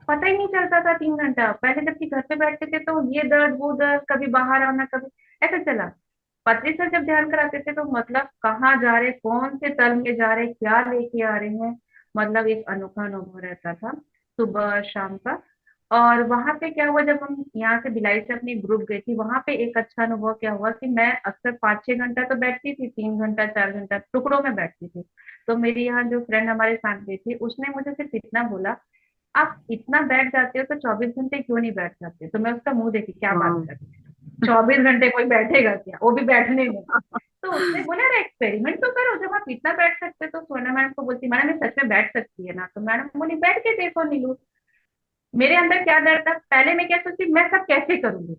पता ही नहीं चलता था 3 घंटा। पहले जबकि घर पे बैठते थे तो ये दर्द वो दर्द, कभी बाहर आना, कभी ऐसा चला। पत्री सर जब ध्यान कराते थे तो मतलब कहाँ जा रहे, कौन से तल में जा रहे, क्या लेके आ रहे हैं, मतलब एक अनोखा अनुभव रहता था सुबह शाम का। और वहां पे क्या हुआ, जब हम यहाँ से भिलाई से अपनी ग्रुप गई थी, वहां पे एक अच्छा अनुभव क्या हुआ कि मैं अक्सर 5-6 घंटा तो बैठती थी, 3 घंटा 4 घंटा टुकड़ों में बैठती थी। तो मेरी यहाँ जो फ्रेंड हमारे साथ गई थी, उसने मुझे सिर्फ इतना बोला, आप इतना बैठ जाते हो तो 24 घंटे क्यों नहीं बैठ जाते। तो मैं उसका मुंह देखी, क्या बात वाह। कर रही है, 24 घंटे कोई बैठेगा क्या, वो भी बैठने में। तो उसने बोला अरे एक्सपेरिमेंट तो करो, जब आप इतना बैठ सकते हो। तो सोना मैडम को बोलती, मैडम ये सच में बैठ सकती है ना। तो मैडम बोली बैठ के देखो नीलू। मेरे अंदर क्या डर था, पहले मैं क्या सोचती, मैं सब कैसे करूंगी,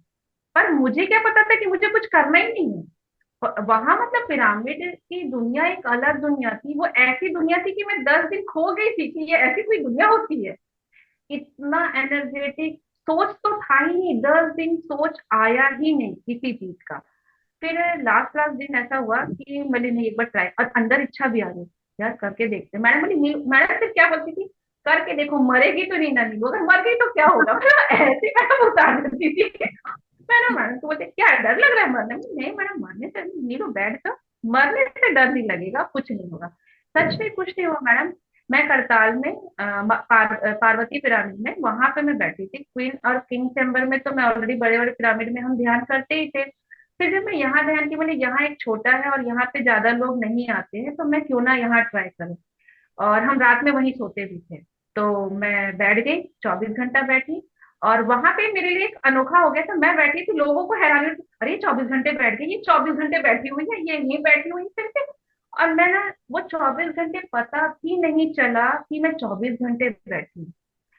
पर मुझे क्या पता था कि मुझे कुछ करना ही नहीं है। वहां मतलब पिरामिड की दुनिया एक अलग दुनिया थी, वो ऐसी दुनिया थी कि मैं 10 दिन खो गई थी कि ये ऐसी कोई दुनिया होती है। इतना एनर्जेटिक, सोच तो था ही नहीं, 10 दिन सोच आया ही नहीं किसी चीज का। फिर लास्ट लास्ट दिन ऐसा हुआ कि मैंने नहीं एक बार ट्राई, और अंदर इच्छा भी आ गई, यार करके देखते हैं। मैडम बोली नहीं, मैडम फिर क्या बोलती थी, करके देखो, मरेगी तो नहीं ना नीलू, अगर मर गई तो क्या होगा, मतलब ऐसे मैडम उतार देती थी। मैडम तो बोलते क्या डर लग रहा है मरने में, नहीं मैडम मरने से नीलू बैठ जाओ, मरने से डर नहीं लगेगा, कुछ नहीं होगा। सच में कुछ नहीं हुआ मैडम। मैं करताल में पार्वती पिरामिड में, वहां पे मैं बैठी थी, क्वीन और किंग चैम्बर में तो मैं ऑलरेडी बड़े बड़े पिरामिड में हम ध्यान करते ही थे। फिर जब मैं यहाँ ध्यान की, बोले यहाँ एक छोटा है और यहाँ पे ज्यादा लोग नहीं आते हैं, तो मैं क्यों ना यहाँ ट्राई करूँ। और हम रात में वहीं सोते भी थे। तो मैं बैठ गई, 24 घंटा बैठी। और वहां पे मेरे लिए एक अनोखा हो गया था, मैं बैठी थी, लोगों को हैरानी होती, अरे 24 घंटे बैठ गई, ये 24 घंटे बैठी हुई है, ये नहीं बैठी हुई फिर से। और मैं ना, वो 24 घंटे पता भी नहीं चला कि मैं 24 घंटे बैठी।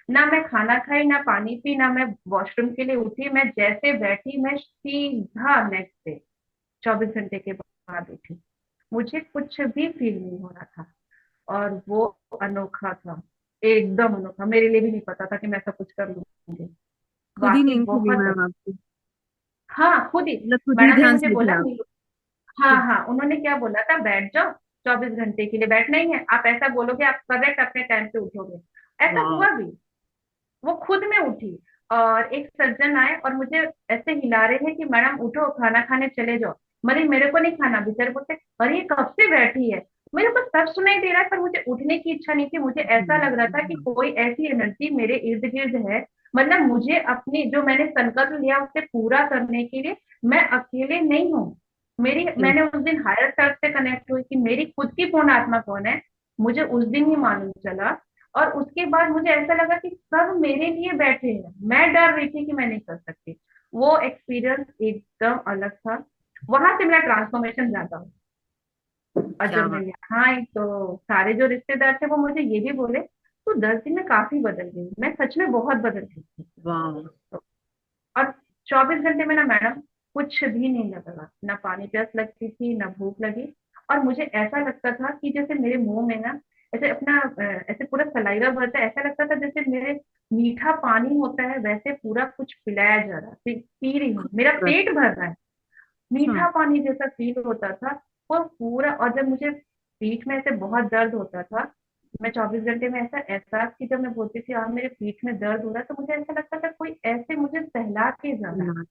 ना मैं खाना खाई, ना पानी पी, ना मैं वॉशरूम के लिए उठी, मैं जैसे बैठी मैं सीधा नेक्स्ट डे 24 घंटे के बाद उठी। मुझे कुछ भी फील नहीं हो रहा था। और वो अनोखा था, एकदम अनोखा, मेरे लिए भी नहीं पता था कि मैं ऐसा कुछ कर लूंगी। खुद ही वाकई नींद खुली बहुत मैम बढ़िया। आपकी? हाँ खुद ही। मतलब खुद ही मैडम ने ध्यान मुझे से उठे बोला आप? नीलू, हाँ खुद? हाँ, उन्होंने क्या बोला था, बैठ जाओ, 24 घंटे के लिए बैठना ही है, आप ऐसा बोलोगे आप करेक्ट अपने टाइम पे उठोगे। ऐसा वाह। हुआ भी, वो खुद में उठी। और एक सज्जन आए और मुझे ऐसे हिला रहे हैं कि मैडम उठो, खाना खाने चले जाओ। मरे मेरे को नहीं खाना, बेचारे बोलते अरे ये कब से बैठी है। मेरे को सब सुनाई दे रहा है, पर मुझे उठने की इच्छा नहीं थी। मुझे ऐसा लग रहा था कि कोई ऐसी एनर्जी मेरे इर्द गिर्द है, मतलब मुझे अपनी जो मैंने संकल्प लिया उसे पूरा करने के लिए मैं अकेले नहीं हूँ। मैंने उस दिन हायर सेल्फ से कनेक्ट हुई कि मेरी खुद की पूर्ण आत्मा कौन है, मुझे उस दिन ही मालूम चला। और उसके बाद मुझे ऐसा लगा कि सब मेरे लिए बैठे हैं, मैं डर रही थी कि मैं नहीं कर सकती। वो एक्सपीरियंस एकदम अलग था। वहां से मेरा ट्रांसफॉर्मेशन ज्यादा हुआ। और क्या जब मैं बात। यहाँ आई तो सारे जो रिश्तेदार थे वो मुझे ये भी बोले, तू 10 दिन में काफी बदल गई। मैं सच में बहुत बदल गई थी। वाह। तो, और 24 घंटे में ना मैडम कुछ भी नहीं लगा, ना पानी प्यास लगती थी, ना भूख लगी। और मुझे ऐसा लगता था कि जैसे मेरे मुंह में ना ऐसे अपना ऐसे पूरा सलाइवा भरता है, ऐसा लगता था जैसे मेरे मीठा पानी होता है वैसे पूरा कुछ पिलाया जा रहा है, पी रही हूँ, मेरा खूबसूरत। पेट भर रहा है, अच्छा। मीठा पानी जैसा फील होता था। वो पूरा। और जब मुझे पीठ में ऐसे बहुत दर्द होता था, मैं 24 घंटे में ऐसा एहसास की, जब मैं बोलती थी यार मेरे पीठ में दर्द हो रहा है, तो मुझे ऐसा लगता था कोई ऐसे मुझे सहला के जा रहा है। ना।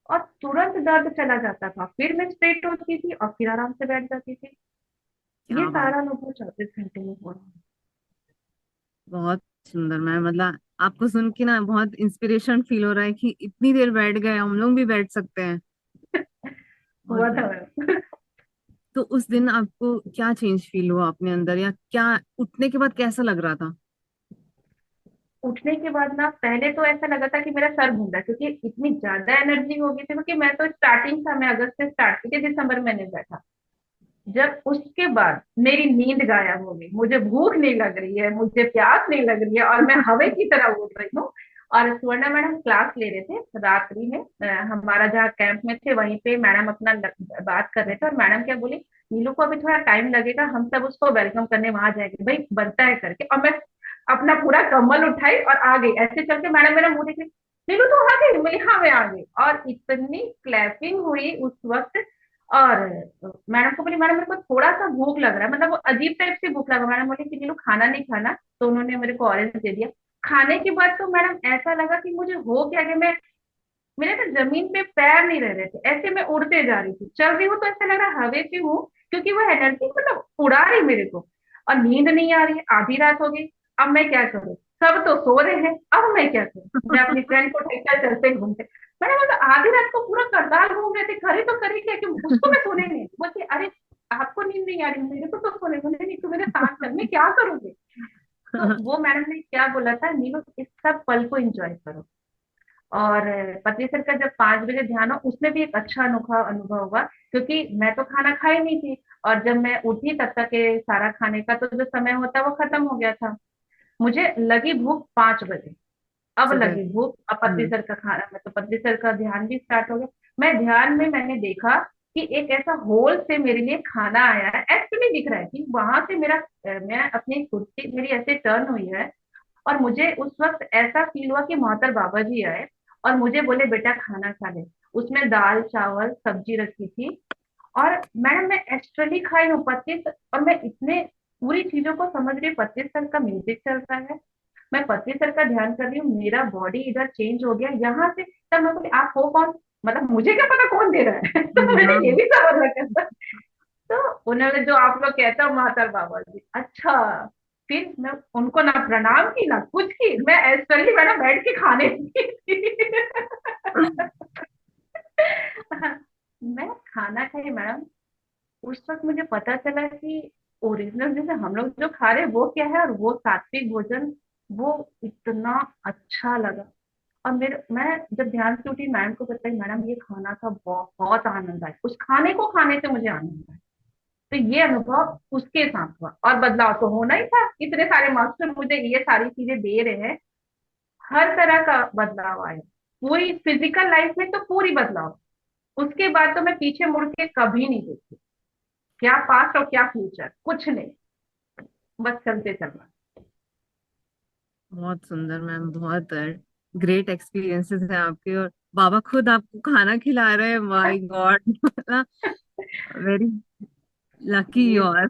और तुरंत दर्द चला जाता था, फिर मैं स्ट्रेट होती थी और फिर आराम से बैठ जाती थी। ये क्या बात। सारा अनुभव 24 घंटे में हुआ। बहुत सुंदर मैम। मतलब आपको सुन के ना बहुत इंस्पिरेशन फील हो रहा है कि इतनी देर बैठ गए, हम लोग भी बैठ सकते हैं। बहुत हुआ था बढ़िया। मैम। तो उस दिन आपको क्या चेंज फील हुआ अपने अंदर, या क्या उठने के बाद कैसा लग रहा था? उठने के बाद ना पहले तो ऐसा लगा था कि मेरा सर घूम रहा है, क्योंकि इतनी ज्यादा एनर्जी हो गई थी, क्योंकि मैं तो स्टार्टिंग था, मैं अगस्त से स्टार्ट की थी, दिसंबर में नहीं बैठा। जब उसके बाद मेरी नींद गायब हो गई, मुझे भूख नहीं लग रही है, मुझे प्यास नहीं लग रही है, और मैं हवा की तरह उड़ रही हूँ। और सुवर्णा मैडम क्लास ले रहे थे रात्रि में, हमारा जहाँ कैंप में थे वहीं पे मैडम अपना बात कर रहे थे। और मैडम क्या बोली, नीलू को अभी थोड़ा टाइम लगेगा, हम सब उसको वेलकम करने वहां जाएंगे, भाई बनता है करके। और मैं अपना पूरा कम्बल उठाई और आ गई, ऐसे चल के मैडम मेरा मुंह देख रही, नीलू तो आ गई, बोली हाँ मैं आ गई। और इतनी क्लैपिंग हुई उस वक्त। और मैडम को बोली, मैडम मेरे को थोड़ा सा भूख लग रहा है, मतलब वो अजीब टाइप से भूख लगा। मैडम बोली कि नीलू खाना नहीं खाना, तो उन्होंने मेरे को ऑरेंज दे दिया। खाने के बाद तो मैडम ऐसा लगा कि मुझे हो क्या गया, मैं मेरे ना जमीन पे पैर नहीं रह रहे थे, ऐसे मैं उड़ते जा रही थी, चल रही हूँ तो ऐसा लग रहा हवा पे हूँ, क्योंकि वो एनर्जी मतलब उड़ा रही मेरे को। और नींद नहीं आ रही है, आधी रात हो गई। अब मैं क्या करूँ, सब तो सो रहे हैं, अब मैं क्या करूँ। मैं अपनी फ्रेंड को उठाई, चल चलते हैं घूमते। मैंने मतलब आधी रात को पूरा करतार घूम रहे थे, करे तो करे क्या, कि उसको मैं सोने नहीं दी। बोलती अरे आपको नींद नहीं आ रही, मेरे को तो सोने बोले, नहीं तो मेरे साथ चल, मैं क्या करूंगी। तो वो मैडम ने क्या बोला था, नीलू इस सब पल को एंजॉय करो। और पति सर का जब 5 बजे ध्यान हो, उसमें भी एक अच्छा अनोखा अनुभव हुआ, क्योंकि मैं तो खाना खाई नहीं थी। और जब मैं उठी तब तक ये सारा खाने का तो जो समय होता है वो खत्म हो गया था। मुझे लगी भूख 5 बजे, अब सुबह। लगी भूख, अब पति हम्म। सर का खाना, मतलब पति सर का ध्यान भी स्टार्ट हो गया। मैं ध्यान में मैंने देखा कि एक ऐसा होल से मेरे लिए खाना आया है, एक्चुअली दिख रहा है कि वहां से मेरा मैं अपनी कुर्सी मेरी ऐसे टर्न हुई है। और मुझे उस वक्त ऐसा फील हुआ कि मोहतर बाबा जी आए और मुझे बोले बेटा खाना खा ले। उसमें दाल चावल सब्जी रखी थी। और मैडम मैं एक्चुअली खाई हूँ पच्चीस, और मैं इतने पूरी चीजों को समझ रही हूँ। 25 साल का म्यूजिक चल रहा है, मैं 25 साल का ध्यान कर रही हूँ, मेरा बॉडी इधर चेंज हो गया यहाँ से। तब मैं बोली आप हो कौन, मतलब मुझे क्या पता कौन दे रहा है। तो मैंने हाँ। ये भी समझ रखा। तो उन्होंने जो आप लोग कहते हो महाकाल बाबा जी, अच्छा। फिर मैं उनको ना प्रणाम की ना कुछ की, मैं एक्चुअली मैडम बैठ के खाने लगी थी। मैं खाना खाई मैडम। उस वक्त मुझे पता चला कि ओरिजिनल जैसे हम लोग जो खा रहे हैं वो क्या है, और वो सात्विक भोजन, वो इतना अच्छा लगा। और मेरे मैं जब ध्यान से उठी, मैम को बताई, मैडम ये खाना था, बहुत आनंद आया, उस खाने को खाने से मुझे आनंद आया। तो ये अनुभव उसके साथ हुआ, और बदलाव तो होना ही था, इतने सारे मास्टर मुझे ये सारी चीजें दे रहे हैं। हर तरह का बदलाव आया, पूरी फिजिकल लाइफ में तो पूरी बदलाव। उसके बाद तो मैं पीछे मुड़ के कभी नहीं देखी, क्या पास्ट और क्या फ्यूचर, कुछ नहीं, बस चलते चलना। बहुत सुंदर मैम, बहुत ग्रेट एक्सपीरियंसेस हैं आपके। और बाबा खुद आपको खाना खिला रहे हैं, my God. Very lucky you ये आर।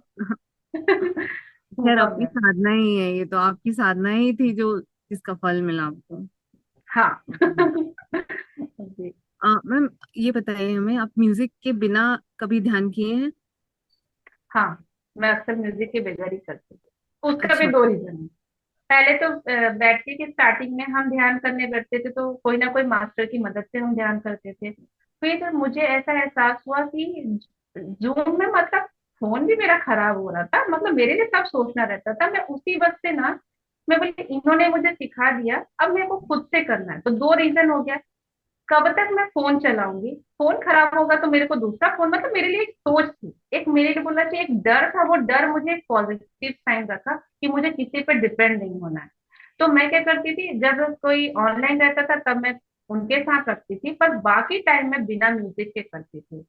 खैर बहुत अपनी है। साधना ही है ये, तो आपकी साधना ही थी जो जिसका फल मिला आपको। हाँ। जी। मैम ये बताइए हमें, आप म्यूजिक के बिना कभी ध्यान किए हैं? हाँ, मैं अक्सर म्यूजिक के बगैर ही करती हूँ। उसका भी अच्छा। दो रीजन है। पहले तो बैटरी की स्टार्टिंग में हम ध्यान करने बैठते थे तो कोई ना कोई मास्टर की मदद से हम ध्यान करते थे। फिर मुझे ऐसा एहसास हुआ कि जूम में मतलब फोन भी मेरा खराब हो रहा था, मतलब मेरे लिए सब सोचना रहता था। मैं उसी वक्त से ना, मैं बोली इन्होंने मुझे सिखा दिया, अब मेरे को खुद से करना है। तो दो रीजन हो गया। कब तक मैं फोन चलाऊंगी, फोन खराब होगा तो मेरे को दूसरा फोन, मतलब मेरे लिए एक सोच थी, एक मेरे लिए बोलना चाहिए एक डर था। वो डर मुझे एक पॉजिटिव साइन रखा कि मुझे किसी पर डिपेंड नहीं होना है। तो मैं क्या करती थी, जब कोई ऑनलाइन रहता था तब मैं उनके साथ रखती थी, पर बाकी टाइम में बिना म्यूजिक के करती थी।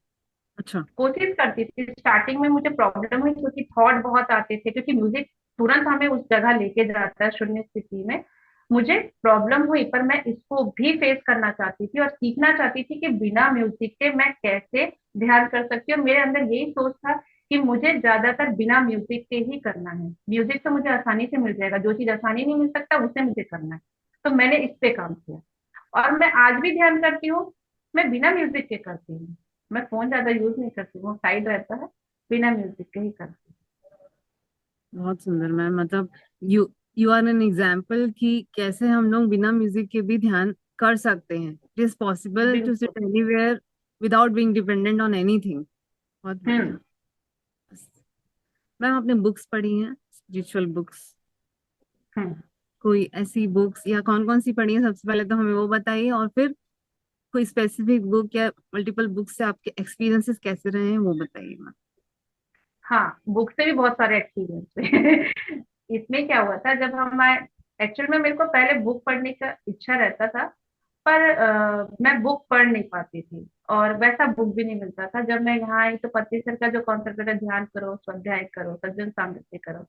अच्छा। कोशिश करती थी। स्टार्टिंग में मुझे प्रॉब्लम हुई क्योंकि थॉट बहुत आते थे, क्योंकि म्यूजिक तुरंत हमें उस जगह लेके जाता है शून्य स्थिति में। मुझे प्रॉब्लम हुई, पर मैं इसको भी फेस करना चाहती थी और सीखना चाहती थी कि बिना म्यूजिक के मैं कैसे ध्यान कर सकती हूँ। और मेरे अंदर यही सोच था कि मुझे ज्यादातर बिना म्यूजिक के ही करना है। म्यूजिक तो मुझे आसानी से मिल जाएगा, जो चीज आसानी नहीं मिल सकता उसे मुझे करना है। तो मैंने इस पे काम किया, और मैं आज भी ध्यान करती हूँ। मैं बिना म्यूजिक के करती हूँ, मैं फोन ज्यादा यूज नहीं करती, वो साइड रहता है, बिना म्यूजिक के ही करती बहुत सुंदर मैम, मतलब you you are an example कि कैसे हम लोग बिना म्यूजिक के भी ध्यान कर सकते हैं। इट इज हूँ। पॉसिबल टू बिल्कुल। Sit anywhere without being dependent on anything. बहुत बढ़िया। हम्म। मैम आपने बुक्स पढ़ी हैं, स्पिरिचुअल बुक्स? हम्म। कोई ऐसी बुक्स, या कौन कौन सी पढ़ी है, सबसे पहले तो हमें वो बताइए, और फिर कोई स्पेसिफिक बुक या मल्टीपल बुक से आपके एक्सपीरियंसेस कैसे रहे हैं वो बताइए मैम। हाँ, बुक से भी बहुत सारे एक्सपीरियंस थे। इसमें क्या हुआ था, जब हम एक्चुअल में मेरे को पहले बुक पढ़ने का इच्छा रहता था, पर मैं बुक पढ़ नहीं पाती थी, और वैसा बुक भी नहीं मिलता था। जब मैं यहाँ आई तो पति सर का जो कॉन्सेप्ट है, ध्यान करो स्वाध्याय करो सज्जन सामर्थ्य करो,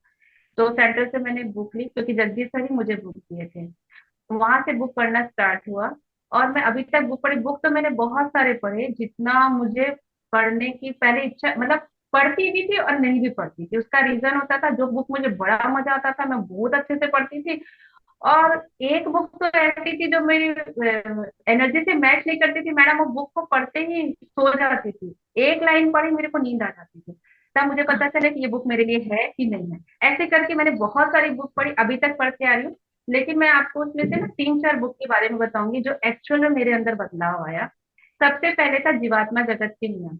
तो सेंटर से मैंने बुक ली, क्योंकि जगदीश सर ही मुझे बुक दिए थे। वहां से बुक पढ़ना स्टार्ट हुआ। और मैं अभी तक बुक पढ़ी, बुक तो मैंने बहुत सारे पढ़े, जितना मुझे पढ़ने की पहले इच्छा, मतलब पढ़ती भी थी और नहीं भी पढ़ती थी। उसका रीजन होता था, जो बुक मुझे बड़ा मजा आता था मैं बहुत अच्छे से पढ़ती थी, और एक बुक तो ऐसी थी जो मेरी एनर्जी से मैच नहीं करती थी, मैडम वो बुक को पढ़ते ही सो जाती थी। एक लाइन पढ़ी मेरे को नींद आ जाती थी, तब मुझे पता चले कि ये बुक मेरे लिए है कि नहीं है। ऐसे करके मैंने बहुत सारी बुक पढ़ी, अभी तक पढ़ते आ रही हूँ। लेकिन मैं आपको उसमें से ना तीन चार बुक के बारे में बताऊंगी जो एक्चुअल में मेरे अंदर बदलाव आया। सबसे पहले था जीवात्मा जगत के नियम।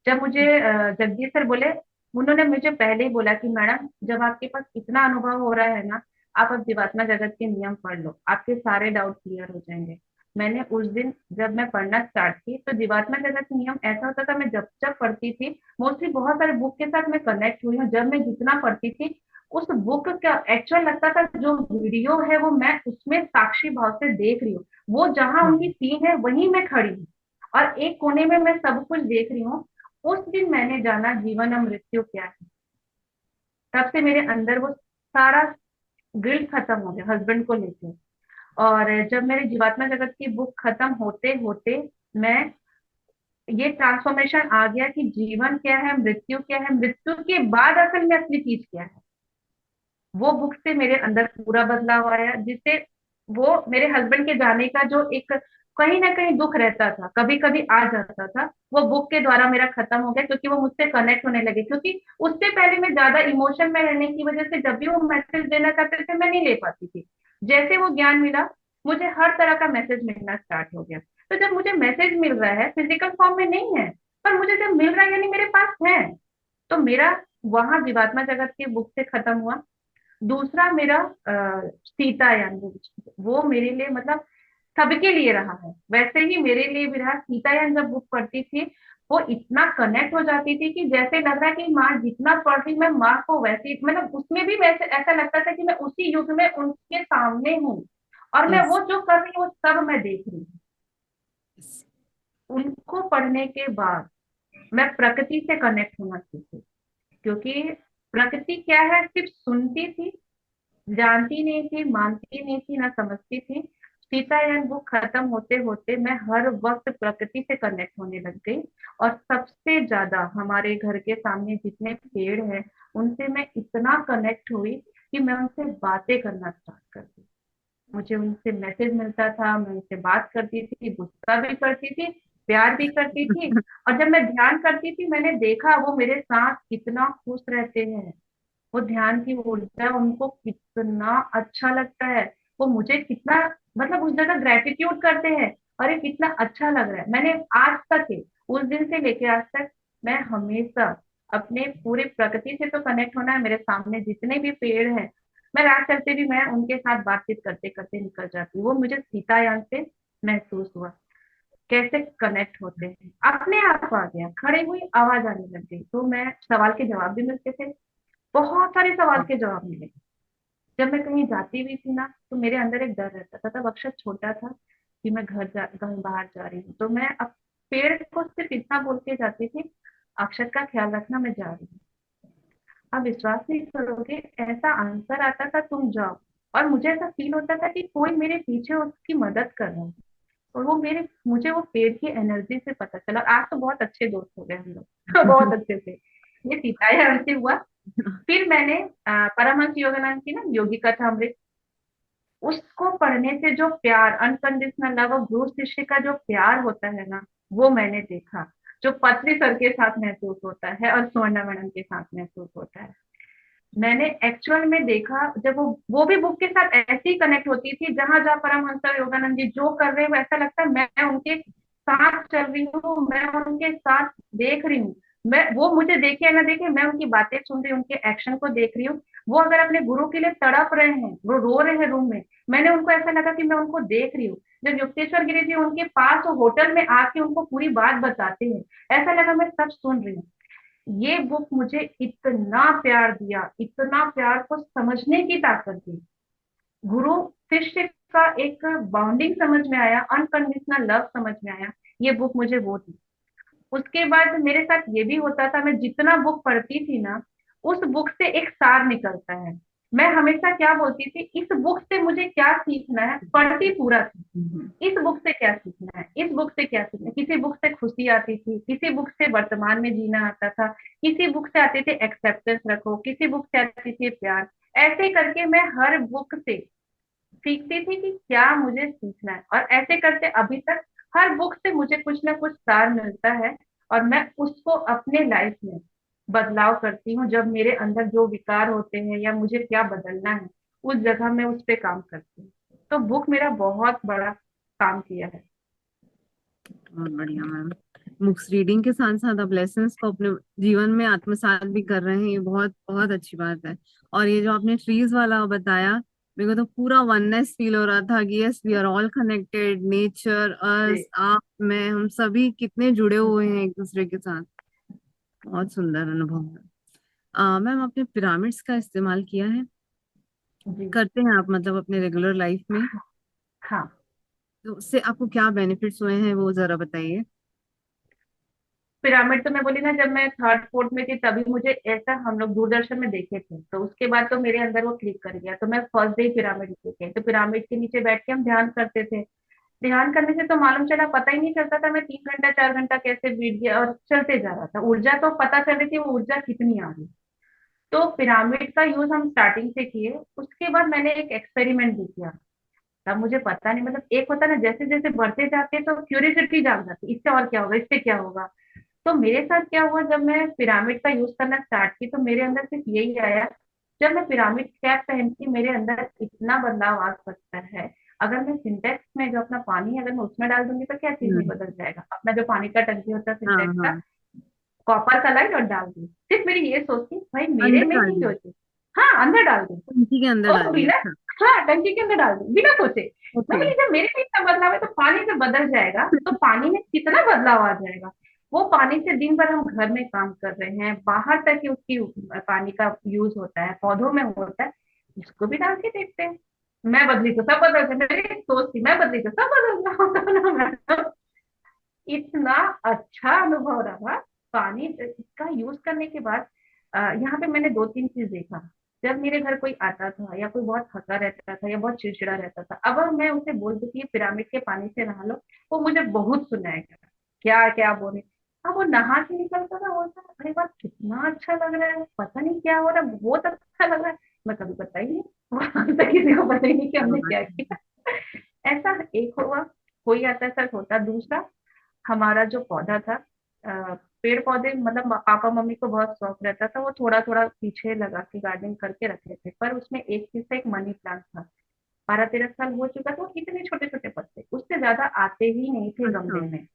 जब मुझे जगदीश सर बोले, उन्होंने मुझे पहले ही बोला कि मैडम जब आपके पास इतना अनुभव हो रहा है ना, आप अब जीवात्मा जगत के नियम पढ़ लो, आपके सारे डाउट क्लियर हो जाएंगे। मैंने उस दिन जब मैं पढ़ना स्टार्ट की तो जीवात्मा जगत के नियम ऐसा होता था, मैं जब जब पढ़ती थी, मोस्टली बहुत सारे बुक के साथ मैं कनेक्ट हुई हूँ, जब मैं जितना पढ़ती थी उस बुक का एक्चुअल लगता था जो वीडियो है वो मैं उसमें साक्षी भाव से देख रही हूँ। वो जहां उनकी हम्म। सीन है वहीं मैं खड़ी हूँ, और एक कोने में मैं सब कुछ देख रही हूँ। उस दिन मैंने जाना जीवन और मृत्यु क्या है। तब से मेरे अंदर वो सारा गिल्ट खत्म हो गया हस्बैंड को लेके। और जब मेरे जीवात्मा जगत की बुक खत्म होते होते मैं, ये ट्रांसफॉर्मेशन आ गया कि जीवन क्या है, मृत्यु क्या है, मृत्यु के बाद असल में असली चीज क्या है। वो बुक से मेरे अंदर पूरा बदलाव आया, जिससे वो मेरे हस्बैंड के जाने का जो एक कहीं ना कहीं दुख रहता था, कभी कभी आ जाता था, वो बुक के द्वारा मेरा खत्म हो गया, क्योंकि वो मुझसे कनेक्ट होने लगे। क्योंकि उससे पहले मैं ज्यादा इमोशन में रहने की वजह से जब भी वो मैसेज देना चाहते थे मैं नहीं ले पाती थी। जैसे वो ज्ञान मिला, मुझे हर तरह का मैसेज मिलना स्टार्ट हो गया। तो जब मुझे मैसेज मिल रहा है फिजिकल फॉर्म में नहीं है, पर मुझे जब मिल रहा है यानी मेरे पास है, तो मेरा वहां जीवात्मा जगत की बुक से खत्म हुआ। दूसरा मेरा सीतायान, वो मेरे लिए मतलब सबके लिए रहा है, वैसे ही मेरे लिए भी रहा। सीतायान जब बुक पढ़ती थी वो इतना कनेक्ट हो जाती थी कि जैसे लग रहा कि माँ जितना पढ़ रही मैं माँ को वैसे ही, मतलब उसमें भी वैसे ऐसा लगता था कि मैं उसी युग में उनके सामने हूँ, और मैं यस। वो जो कर रही हूँ वो सब मैं देख रही हूँ। यस। उनको पढ़ने के बाद मैं प्रकृति से कनेक्ट होना सीखी, क्योंकि प्रकृति क्या है सिर्फ सुनती थी, जानती नहीं थी, मानती नहीं थी, ना समझती थी। सीतायन बुक खत्म होते होते मैं हर वक्त प्रकृति से कनेक्ट होने लग गई। और सबसे ज्यादा हमारे घर के सामने जितने पेड़ हैं उनसे मैं इतना कनेक्ट हुई कि मैं उनसे बातें करना स्टार्ट कर दी। मुझे उनसे मैसेज मिलता था, मैं उनसे बात करती थी, गुस्सा भी करती थी, प्यार भी करती थी। और जब मैं ध्यान करती थी मैंने देखा वो मेरे साथ कितना खुश रहते हैं। वो ध्यान की ऊर्जा उनको कितना अच्छा लगता है, वो मुझे कितना, मतलब उस जगह ग्रेटिट्यूड करते हैं, और ये कितना अच्छा लग रहा है। मैंने आज तक के उस दिन से लेके आज तक मैं हमेशा अपने पूरे प्रकृति से तो कनेक्ट होना है, मेरे सामने जितने भी पेड़ हैं मैं रात चलते भी मैं उनके साथ बातचीत करते करते निकल जाती हूँ। वो मुझे सीतायान से महसूस हुआ, कैसे कनेक्ट होते हैं, अपने आप आ गया, खड़े हुई आवाज आने लग गई, तो मैं सवाल के जवाब भी मिलते थे, बहुत सारे सवाल के जवाब मिले। जब मैं कहीं जाती भी थी ना तो मेरे अंदर एक डर रहता था, तब अक्षर छोटा था कि मैं घर बाहर जा रही हूँ, तो मैं अब पेड़ को सिर्फ इतना बोल के जाती थी, अक्षर का ख्याल रखना मैं जा रही हूँ। आप विश्वास नहीं करोगे, ऐसा आंसर आता था तुम जाओ, और मुझे ऐसा फील होता था कि कोई मेरे पीछे उसकी मदद कर रहा है। और वो मेरे, मुझे वो पेड़ की एनर्जी से पता चला। आज तो बहुत अच्छे दोस्त हो गए हम लोग बहुत अच्छे से। ये सीताया से हुआ। फिर मैंने परमहंस योगानंद की ना योगी कथा अमृत, उसको पढ़ने से जो प्यार, अनकंडीशनल लव और गुरु शिष्य का जो प्यार होता है ना, वो मैंने देखा, जो पत्नी सर के साथ महसूस होता है और स्वर्णा मैडम के साथ महसूस होता है। मैंने एक्चुअल में देखा जब वो भी बुक के साथ ऐसे ही कनेक्ट होती थी, जहां जहां परमहंस योगानंद जी जो कर रहे हैं वो ऐसा लगता है मैं उनके साथ चल रही हूँ, मैं उनके साथ देख रही हूँ। मैं, वो मुझे देखे या ना देखे, मैं उनकी बातें सुन रही हूँ, उनके एक्शन को देख रही हूँ। वो अगर अपने गुरु के लिए तड़प रहे हैं, वो रो रहे हैं रूम में, मैंने उनको ऐसा लगा कि मैं उनको देख रही हूँ। जब युक्तेश्वर गिरी जी उनके पास होटल में आके उनको पूरी बात बताते हैं, ऐसा लगा मैं सब सुन रही हूँ। ये बुक मुझे इतना प्यार दिया, इतना प्यार को समझने की ताकत दी, गुरु शिष्य का एक बॉन्डिंग समझ में आया, अनकंडीशनल लव समझ में आया। ये बुक मुझे वो दी। उसके बाद मेरे साथ ये भी होता था, मैं जितना बुक पढ़ती थी ना, उस बुक से एक सार निकलता है। मैं हमेशा क्या बोलती थी, इस बुक से मुझे क्या सीखना है, पढ़ती पूरा थी। हम्म। इस बुक से क्या सीखना है, इस बुक से क्या सीखना है। किसी बुक से खुशी आती थी, किसी बुक से वर्तमान में जीना आता था, किसी बुक से आते थे एक्सेप्टेंस रखो, किसी बुक से आती थी प्यार। ऐसे करके मैं हर बुक से सीखती थी कि क्या मुझे सीखना है, और ऐसे करते अभी तक हर बुक से मुझे कुछ ना कुछ सार मिलता है, और मैं उसको अपने लाइफ में बदलाव करती हूँ। जब मेरे अंदर जो विकार होते हैं या मुझे क्या बदलना है, उस जगह मैं उस पे काम करती हूँ। तो बुक मेरा बहुत बड़ा काम किया है। बहुत बढ़िया मैम। बुक्स रीडिंग के साथ साथ आप लेसन्स को अपने जीवन में आत्मसात भी कर रहे हैं, ये बहुत बहुत अच्छी बात है। और ये जो आपने ट्रीज वाला बताया, मेरे को तो पूरा वननेस फील हो रहा था कि yes we are all connected, nature, us, जी। आप, मैं, हम सभी कितने जुड़े हुए हैं एक दूसरे के साथ। बहुत सुंदर अनुभव है। मैम आपने पिरामिड्स का इस्तेमाल किया है, जी। करते हैं आप मतलब अपने रेगुलर लाइफ में? हाँ। तो उससे आपको क्या बेनिफिट्स हुए हैं वो जरा बताइए। पिरामिड तो मैं बोली ना, जब मैं थर्ड फोर्थ में थी तभी मुझे ऐसा हम लोग दूरदर्शन में देखे थे, तो उसके बाद तो मेरे अंदर वो क्लिक कर गया। तो मैं फर्स्ट डे पिरामिड देखे, तो पिरामिड के नीचे बैठ के हम ध्यान करते थे। ध्यान करने से तो मालूम चला, पता ही नहीं चलता था मैं 3 घंटा 4 घंटा कैसे बीत गया, और चलते जा रहा था। ऊर्जा तो पता चल रही थी, वो ऊर्जा कितनी आ रही। तो पिरामिड का यूज हम स्टार्टिंग से किए। उसके बाद मैंने एक एक्सपेरिमेंट भी किया। तब मुझे पता नहीं, मतलब एक होता ना, जैसे जैसे बढ़ते जाते तो क्यूरियोसिटी जाग जाती, इससे और क्या होगा, इससे क्या होगा। तो मेरे साथ क्या हुआ, जब मैं पिरामिड का यूज करना स्टार्ट की, तो मेरे अंदर सिर्फ यही आया। जब मैं पिरामिड कैप पहनती, मेरे अंदर इतना बदलाव आ सकता है। अगर मैं सिंटेक्स में जो अपना पानी है, अगर मैं उसमें डाल दूंगी तो क्या चीज नहीं हम्म। बदल जाएगा। अपना जो पानी का टंकी होता है हाँ सिंटेक्स का, हाँ। कॉपर का लाइन और डाल दी। सिर्फ मेरी ये सोच थी, भाई मेरे अंदर में डाल ही जो दिया? चीज। हाँ, अंदर डाल दी। टंकी के अंदर और डाल दिया, बिना, अच्छा। हाँ, टंकी के अंदर डाल दी बिना सोचे। मैं ओके। बोली जब मेरे में इतना बदलाव है तो पानी से बदल जाएगा, तो पानी में कितना बदलाव आ जाएगा। वो पानी से दिन भर हम घर में काम कर रहे हैं, बाहर तक ही उसकी पानी का यूज होता है, पौधों में होता है। इसको भी डाल के देखते हैं। मैं बदली तो सब बदल गए, मेरी सोच थी मैं बदली तो सब बदल गया मैडम। इतना अच्छा अनुभव रहा पानी का यूज करने के बाद। यहाँ पे मैंने दो तीन चीज देखा। जब मेरे घर कोई आता था, या कोई बहुत थका रहता था या बहुत चिड़चिड़ा रहता था, अब मैं उसे बोलती थी पिरामिड के पानी से नहा लो, वो मुझे बहुत सुनाएगा क्या क्या बोले। अब वो नहा के निकलता था, बोलता अरे वाह कितना अच्छा लग रहा है, पता नहीं क्या हो रहा है, बहुत अच्छा लग रहा है। मैं कभी बताई नहीं, वहां तक किसी को पता ही नहीं कि हमने क्या किया। ऐसा एक हुआ, कोई आता ऐसा होता। दूसरा, हमारा जो पौधा था, पेड़ पौधे मतलब पापा मम्मी को बहुत शौक रहता था, वो थोड़ा थोड़ा पीछे लगा के गार्डनिंग करके रखे थे, पर उसमें एक चीज था, एक मनी प्लांट था। 12-13 साल हो चुका था, वो इतने छोटे छोटे पत्ते, उससे ज्यादा आते ही नहीं थे अच्छा। गमले में।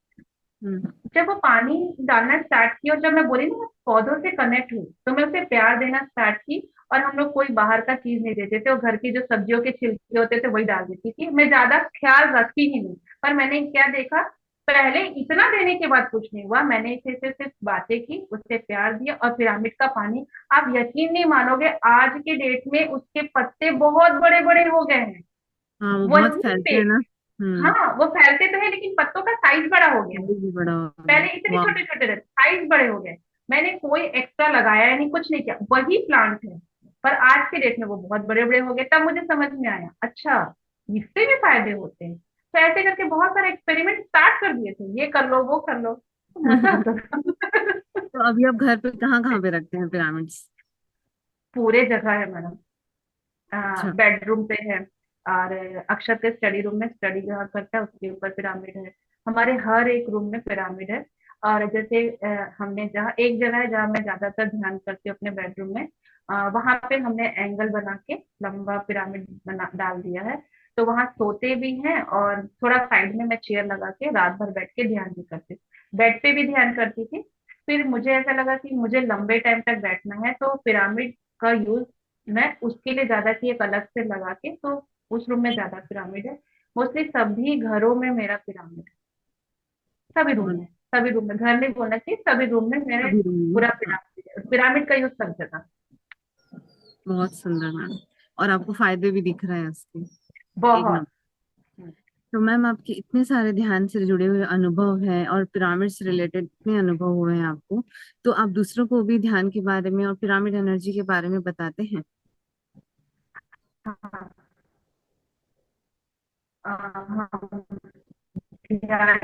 हम्म। जब वो पानी डालना स्टार्ट किया, और जब मैं बोली ना मैं पौधों से कनेक्ट हुई, तो मैं उसे प्यार देना स्टार्ट की। और हम लोग कोई बाहर का चीज नहीं देते थे, और घर की जो सब्जियों के छिलके होते थे वही डाल देती थी, मैं ज्यादा ख्याल रखती ही नहीं। पर मैंने क्या देखा, पहले इतना देने के बाद कुछ नहीं हुआ, मैंने इसे सिर्फ बातें की, उससे प्यार दिया, और पिरामिड का पानी, आप यकीन नहीं मानोगे, आज के डेट में उसके पत्ते बहुत बड़े बड़े हो गए हैं। हाँ वो बहुत वहीं फैलते पे, हैं ना। हम्म। हाँ वो फैलते तो है, लेकिन पत्तों का साइज बड़ा हो गया है। साइज भी बड़ा हो गया। पहले इतने वाह। छोटे छोटे रहते, साइज बड़े हो गए। मैंने कोई एक्स्ट्रा लगाया नहीं, कुछ नहीं किया, वही प्लांट है। पर आज के डेट में वो बहुत बड़े बड़े हो गए, तब मुझे समझ में आया, अच्छा इससे भी फायदे होते हैं। तो ऐसे करके बहुत सारे एक्सपेरिमेंट स्टार्ट कर दिए थे, ये कर लो वो कर लो, तो मजा आता था। तो अभी आप घर पे कहाँ कहाँ पे रखते हैं पिरामिड्स? पूरे जगह है मैडम। अच्छा। बेडरूम पे है, और अक्षत के स्टडी रूम में, स्टडी जहाँ करता है उसके ऊपर पिरामिड है। हमारे हर एक रूम में पिरामिड है। और जैसे हमने जहाँ एक जगह है जहाँ मैं ज्यादातर ध्यान करती हूँ अपने बेडरूम में, वहां पे हमने एंगल बना के लंबा पिरामिड बना डाल दिया है। तो वहां सोते भी हैं, और थोड़ा साइड में मैं चेयर लगा के रात भर बैठ के ध्यान भी करती हूँ, बेड पे भी ध्यान करती थी। फिर मुझे ऐसा लगा कि मुझे लंबे टाइम तक बैठना है, तो पिरामिड का यूज मैं उसके लिए ज्यादा की एक अलग से लगा के, तो उस रूम में ज्यादा पिरामिड है। मोस्टली सभी घरों में मेरा पिरामिड है, सभी रूम बहुत। में। सभी रूम में, घर नहीं बोलना चाहिए, सभी रूम में मेरे अभी रूम पूरा में, हाँ। पिरामिड है, पिरामिड का यूज सब जगह। बहुत सुंदर मैम। और आपको फायदे भी दिख रहे हैं उसके। एक बहुत। नंबर। तो मैम आपके इतने सारे ध्यान से जुड़े हुए अनुभव हैं और पिरामिड से रिलेटेड इतने अनुभव हुए हैं आपको, तो आप दूसरों को भी ध्यान के बारे में और पिरामिड एनर्जी के बारे में बताते हैं? हाँ। हाँ, ध्यान,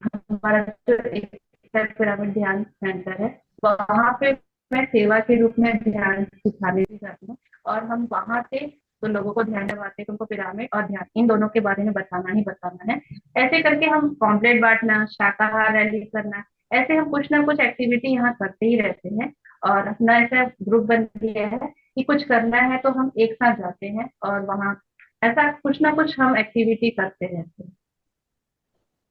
हमारा जो एक पिरामिड ध्यान सेंटर है, वहाँ पे मैं सेवा के रूप में ध्यान सिखाने भी जाती हूँ। और हम वहाँ पे तो लोगों को ध्यान करवाते हैं कि उनको पिरामिड और ध्यान इन दोनों के बारे में बताना ही बताना है। ऐसे करके हम पॉम्पलेट बांटना, शाकाहार रैली करना, ऐसे हम कुछ ना कुछ एक्टिविटी यहाँ करते ही रहते हैं। और अपना ऐसा ग्रुप बन गया है कि कुछ करना है तो हम एक साथ जाते हैं और वहाँ ऐसा कुछ ना कुछ हम एक्टिविटी करते रहते हैं।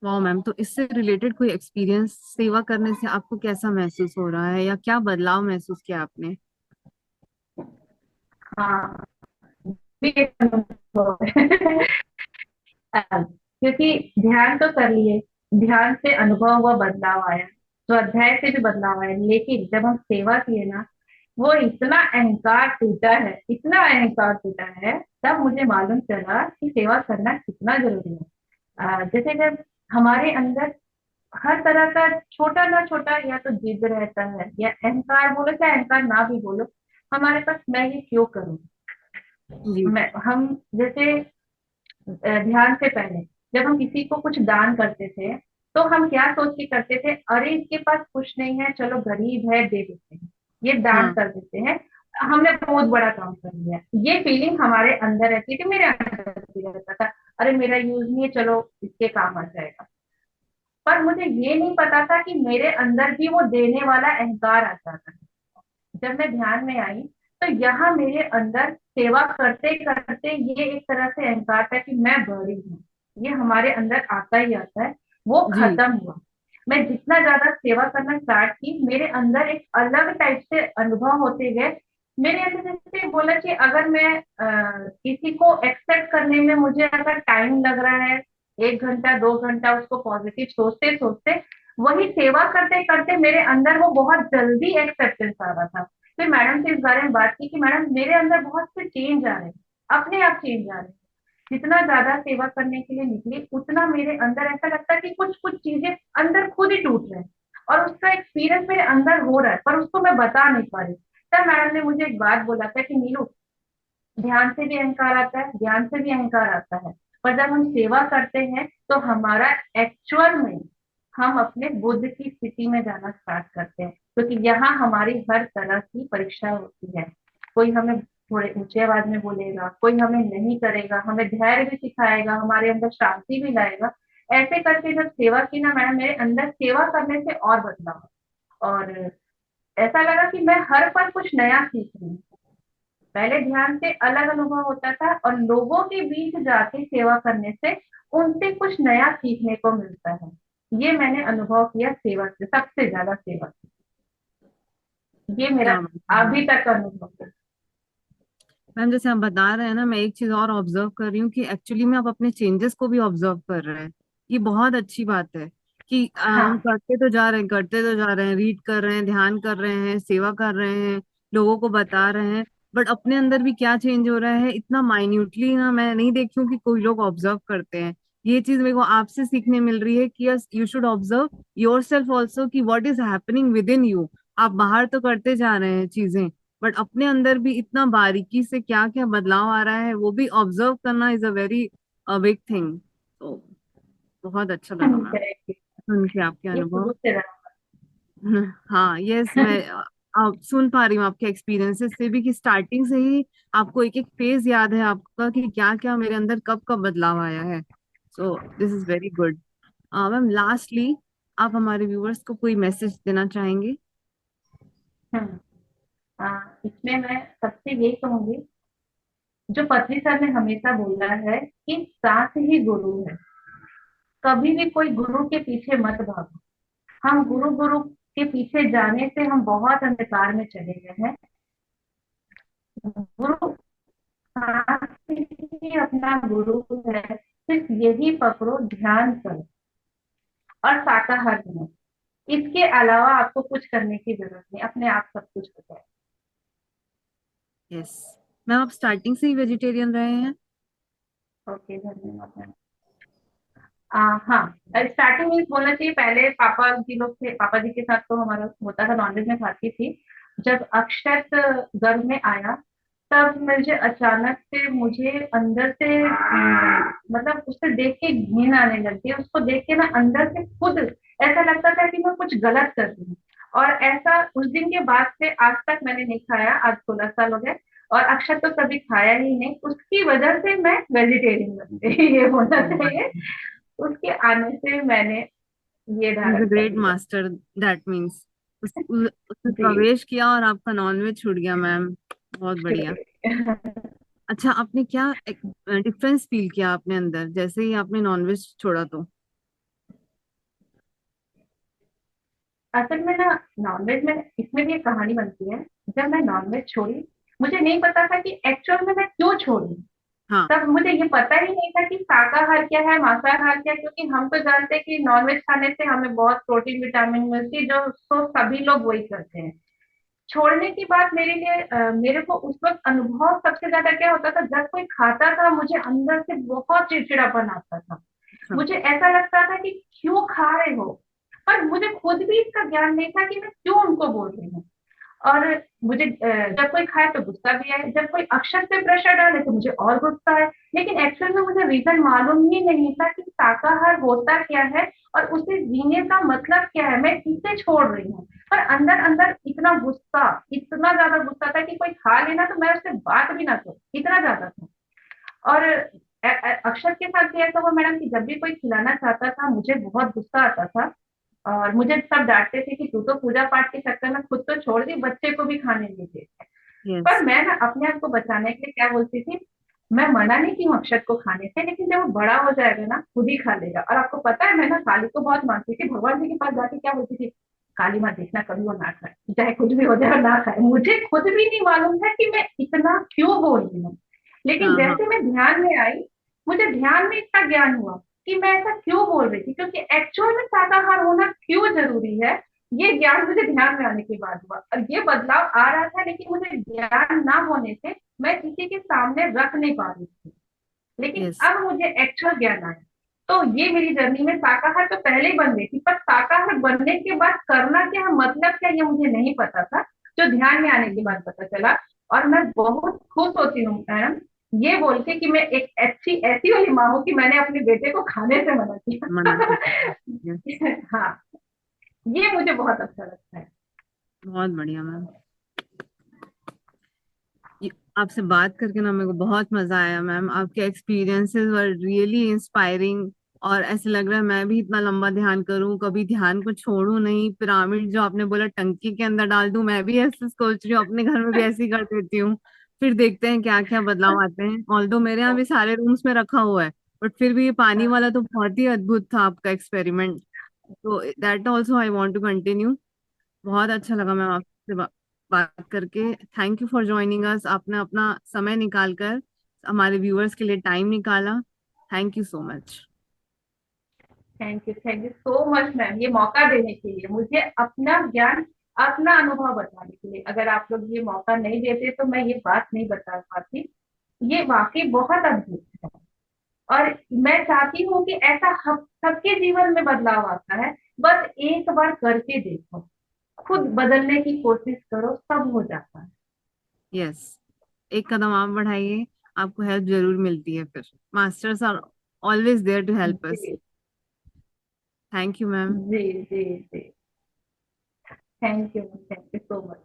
वाह मैम, तो इससे रिलेटेड कोई एक्सपीरियंस, सेवा करने से आपको कैसा महसूस हो रहा है या क्या बदलाव महसूस किया आपने? हाँ, भी एक अनुभव है। क्योंकि ध्यान तो कर लिए, ध्यान से अनुभव हुआ, बदलाव आया, स्वाध्याय से भी बदलाव आया, लेकिन जब हम सेवा किए ना, वो इतना अहंकार टूटा है, इतना अहंकार टूटा है, तब मुझे मालूम चला कि सेवा करना कितना जरूरी है। जैसे जब हमारे अंदर हर तरह का छोटा ना छोटा या तो जिद रहता है, या अहंकार बोलो चाहे अहंकार ना भी बोलो, हमारे पास मैं ये क्यों करूँ। जी। मैं हम जैसे ध्यान से पहले जब हम किसी को कुछ दान करते थे, तो हम क्या सोच के करते थे, अरे इसके पास कुछ नहीं है, चलो गरीब है दे देते हैं, ये दान हाँ। कर देते हैं, हमने बहुत बड़ा काम कर लिया। ये फीलिंग हमारे अंदर रहती थी, मेरे अंदर भी रहता था, अरे मेरा यूज नहीं है, चलो इसके काम आ जाएगा। पर मुझे ये नहीं पता था कि मेरे अंदर भी वो देने वाला अहंकार आ जाता है। जब मैं ध्यान में आई, तो यहाँ मेरे अंदर सेवा करते करते ये एक तरह से अहंकार था कि मैं बड़ी हूँ, ये हमारे अंदर आता ही आता है, वो जी। खत्म हुआ। मैं जितना ज्यादा सेवा करना स्टार्ट की, मेरे अंदर एक अलग टाइप से अनुभव होते गए। मेरे अंदर जैसे बोला कि अगर मैं किसी को एक्सेप्ट करने में मुझे अगर टाइम लग रहा है, 1 घंटा 2 घंटा उसको पॉजिटिव सोचते सोचते, वही सेवा करते करते मेरे अंदर वो बहुत जल्दी एक्सेप्टेंस आ रहा था। फिर मैडम से इस बारे में बात की कि मैडम मेरे अंदर बहुत से चेंज आ रहे हैं, अपने आप चेंज आ रहे हैं। जितना ज्यादा सेवा करने के लिए निकली, उतना मेरे अंदर ऐसा लगता है कि कुछ कुछ चीजें अंदर खुद ही टूट रहे हैं, और उसका एक्सपीरियंस मेरे अंदर हो रहा है, पर उसको मैं बता नहीं पा रही। तब मैडम ने मुझे एक बात बोला था कि नीलू, ध्यान से भी अहंकार आता है, ज्ञान से भी अहंकार आता है, पर जब हम सेवा करते हैं तो हमारा एक्चुअल में हम अपने बुद्ध की स्थिति में जाना स्टार्ट करते हैं, क्योंकि यहाँ हमारी हर तरह की परीक्षा होती है। कोई हमें थोड़े ऊंचे आवाज में बोलेगा, कोई हमें नहीं करेगा, हमें धैर्य भी सिखाएगा, हमारे अंदर शांति भी लाएगा। ऐसे करके जब सेवा की ना मैडम, मेरे अंदर सेवा करने से और बदलाव, और ऐसा लगा कि मैं हर पल कुछ नया सीख रही हूँ। पहले ध्यान से अलग अनुभव होता था, और लोगों के बीच जाके सेवा करने से उनसे कुछ नया सीखने को मिलता है। ये मैंने अनुभव किया सेवा से, सबसे ज्यादा सेवा से। ये मेरा क्या बात है अभी मैम। तक का अनुभव है। मैम जैसे आप बता रहे हैं ना, मैं एक चीज और ऑब्जर्व कर रही हूँ कि एक्चुअली में आप अपने चेंजेस को भी ऑब्जर्व कर रहे हैं। ये बहुत अच्छी बात है कि हम हाँ। करते तो जा रहे हैं, करते तो जा रहे हैं, रीड कर रहे हैं, ध्यान कर रहे हैं, सेवा कर रहे हैं, लोगों को बता रहे हैं, बट अपने अंदर भी क्या चेंज हो रहा है इतना माइन्यूटली ना मैं नहीं देखी हूँ कि कोई लोग ऑब्जर्व करते हैं। ये चीज मेरे को आपसे सीखने मिल रही है कि yes, you should observe yourself also कि what is happening within you. आप बाहर तो करते जा रहे हैं चीजें, बट अपने अंदर भी इतना बारीकी से क्या क्या बदलाव आ रहा है वो भी ऑब्जर्व करना is a very big thing. तो बहुत अच्छा लगा मैम करेक्ट। सुन के आपके ये अनुभव। शुरू से रहा। हाँ यस, मैं आप सुन पा रही हूँ आपके एक्सपीरियंसेस से भी कि स्टार्टिंग से ही आपको एक एक फेज याद है आपका कि क्या क्या मेरे अंदर कब कब बदलाव आया है। So this is very good. Ma'am lastly, आप हमारे व्यूअर्स को कोई मैसेज देना चाहेंगे? हम्म, इसमें मैं सबसे यही कहूंगी, जो पत्नी सर ने हमेशा बोला है कि साथ ही गुरु है। कभी भी कोई गुरु के पीछे मत भागो। हम गुरु गुरु के पीछे जाने से हम बहुत अंधकार में चले गए हैं। गुरु साथ ही अपना गुरु है, सिर्फ यही पकड़ो, ध्यान करो और शाकाहार बनो। इसके अलावा आपको कुछ करने की जरूरत नहीं, अपने आप सब कुछ हो जाए। यस। मैम आप स्टार्टिंग से ही वेजिटेरियन रहे हैं? ओके, धन्यवाद मैम। हाँ, स्टार्टिंग में बोलना चाहिए, पहले पापा जी लोग थे, पापा जी के साथ तो हमारा होता था, नॉनवेज में खाती थी। जब अक्षत गर्भ में आया, तब मुझे अचानक से मुझे अंदर से मतलब उसे देख के घिन आने लग गई। उसको देख के ना अंदर से खुद ऐसा लगता था कि मैं कुछ गलत कर रही हूँ। और ऐसा उस दिन के बाद से आज तक मैंने नहीं खाया। आज 16 साल हो गए। और अक्षर तो कभी खाया ही नहीं। उसकी वजह से मैं वेजिटेरियन बन गई ये होना चाहिए। उसके आने से मैंने ये इज धारण अ कर ग्रेट लिया। मास्टर, दैट मीन्स उसने जी। प्रवेश किया और आपका नॉनवेज छूट गया मैम। बहुत बढ़िया। अच्छा, आपने क्या डिफरेंस फील किया अपने अंदर जैसे ही आपने नॉनवेज छोड़ा तो? असल में ना नॉनवेज में इसमें भी एक कहानी बनती है। जब मैं नॉनवेज छोड़ी, मुझे नहीं पता था कि एक्चुअल में मैं क्यों छोड़ी। हाँ। तब मुझे ये पता ही नहीं था कि शाकाहार क्या है, मांसाहार क्या है, क्योंकि हम तो जानते हैं कि नॉनवेज खाने से हमें बहुत प्रोटीन विटामिन मिलती है, जो तो सभी लोग वही करते हैं। छोड़ने की बात मेरे लिए मेरे को उस वक्त अनुभव सबसे ज्यादा क्या होता था, जब कोई खाता था मुझे अंदर से बहुत चिड़चिड़ापन आता था। अच्छा। मुझे ऐसा लगता था कि क्यों खा रहे हो। पर मुझे खुद भी इसका ज्ञान नहीं था कि मैं क्यों उनको बोल रही हूँ। और मुझे जब कोई खाए तो गुस्सा भी आए, जब कोई अक्षर पे प्रेशर डाले तो मुझे और गुस्सा आए। लेकिन एक्चुअल में मुझे रीजन मालूम ही नहीं था कि शाकाहार होता क्या है और उसे जीने का मतलब क्या है, मैं किसे छोड़ रही हूँ। पर अंदर अंदर इतना गुस्सा, इतना ज्यादा गुस्सा था कि कोई खा लेना तो मैं उससे बात भी ना करूं, इतना ज्यादा था। और अक्षर के साथ भी ऐसा हुआ मैडम कि जब भी कोई खिलाना चाहता था मुझे बहुत गुस्सा आता था। और मुझे सब डांटते थे कि तू तो पूजा पाठ के चक्कर में खुद तो छोड़ दी, बच्चे को भी खाने नहीं देते। यस। पर मैं ना अपने आप को बचाने के लिए क्या बोलती थी, मैं मना नहीं की हूँ अक्षर को खाने से, लेकिन जब वो बड़ा हो जाएगा ना खुद ही खा लेगा। और आपको पता है मैं ना काली को बहुत मानती थी, भगवान जी के पास जाके क्या बोलती थी, काली माँ देखना कभी वो ना खाए, चाहे कुछ भी हो जाए और ना खाए। मुझे खुद भी नहीं मालूम था कि मैं इतना क्यों बोल रही हूँ। लेकिन हाँ हाँ। जैसे मैं ध्यान में आई, मुझे ध्यान में इतना ज्ञान हुआ कि मैं ऐसा क्यों बोल रही थी, क्योंकि एक्चुअल में शाकाहार होना क्यों जरूरी है। ये ज्ञान मुझे ध्यान में आने के बाद हुआ। और ये बदलाव आ रहा था, लेकिन मुझे ज्ञान ना होने से मैं किसी के सामने रख नहीं पा रही थी। लेकिन यस। अब मुझे एक्चुअल ज्ञान आया। तो ये मेरी जर्नी में शाकाहार तो पहले ही बन गई थी, पर शाकाहार बनने के बाद करना क्या है, मतलब क्या, ये मुझे नहीं पता था। जो ध्यान में आने के बाद पता चला। और मैं बहुत खुश होती हूँ मैडम, ये बोल के कि मैं एक अच्छी ऐसी वाली माँ हूँ कि मैंने अपने बेटे को खाने से मना मना कर दिया। किया। हाँ, ये मुझे बहुत अच्छा लगता है। बहुत बढ़िया मैम। आपसे बात करके ना मेरे को बहुत मजा आया मैम। आपके एक्सपीरियंसेस वर रियली इंस्पायरिंग। और ऐसे लग रहा है मैं भी इतना लंबा ध्यान करूं, कभी ध्यान को छोड़ूं नहीं। पिरामिड जो आपने बोला टंकी के अंदर डाल दूं, मैं भी ऐसे सोच रही हूँ, अपने घर में भी ऐसे ही कर देती हूँ। फिर देखते हैं क्या क्या बदलाव आते हैं। ऑल्दो मेरे यहाँ भी सारे रूम्स में रखा हुआ है, बट फिर भी ये पानी वाला तो बहुत ही अद्भुत था आपका एक्सपेरिमेंट। तो that also I want to continue. बहुत अच्छा लगा मैम आपसे बात करके। Thank you for joining us. आपने अपना समय निकाल कर हमारे व्यूअर्स के लिए टाइम निकाला। Thank you so much. Thank you so much ma'am, ये मौका देने के लिए, मुझे अपना ज्ञान, अपना अनुभव बताने के लिए। अगर आप लोग ये मौका नहीं देते तो मैं ये बात नहीं बता पाती। ये वाकई बहुत अद्भुत है। और मैं चाहती हूँ कि ऐसा सबके जीवन में बदलाव आता है। बस एक बार करके देखो, खुद बदलने की कोशिश करो, सब हो जाता है। यस। एक कदम आप बढ़ाइए, आपको हेल्प जरूर मिलती है फिर। Masters are always there to help us. जी थैंक यू मैम। जी जी जी। Thank you so much.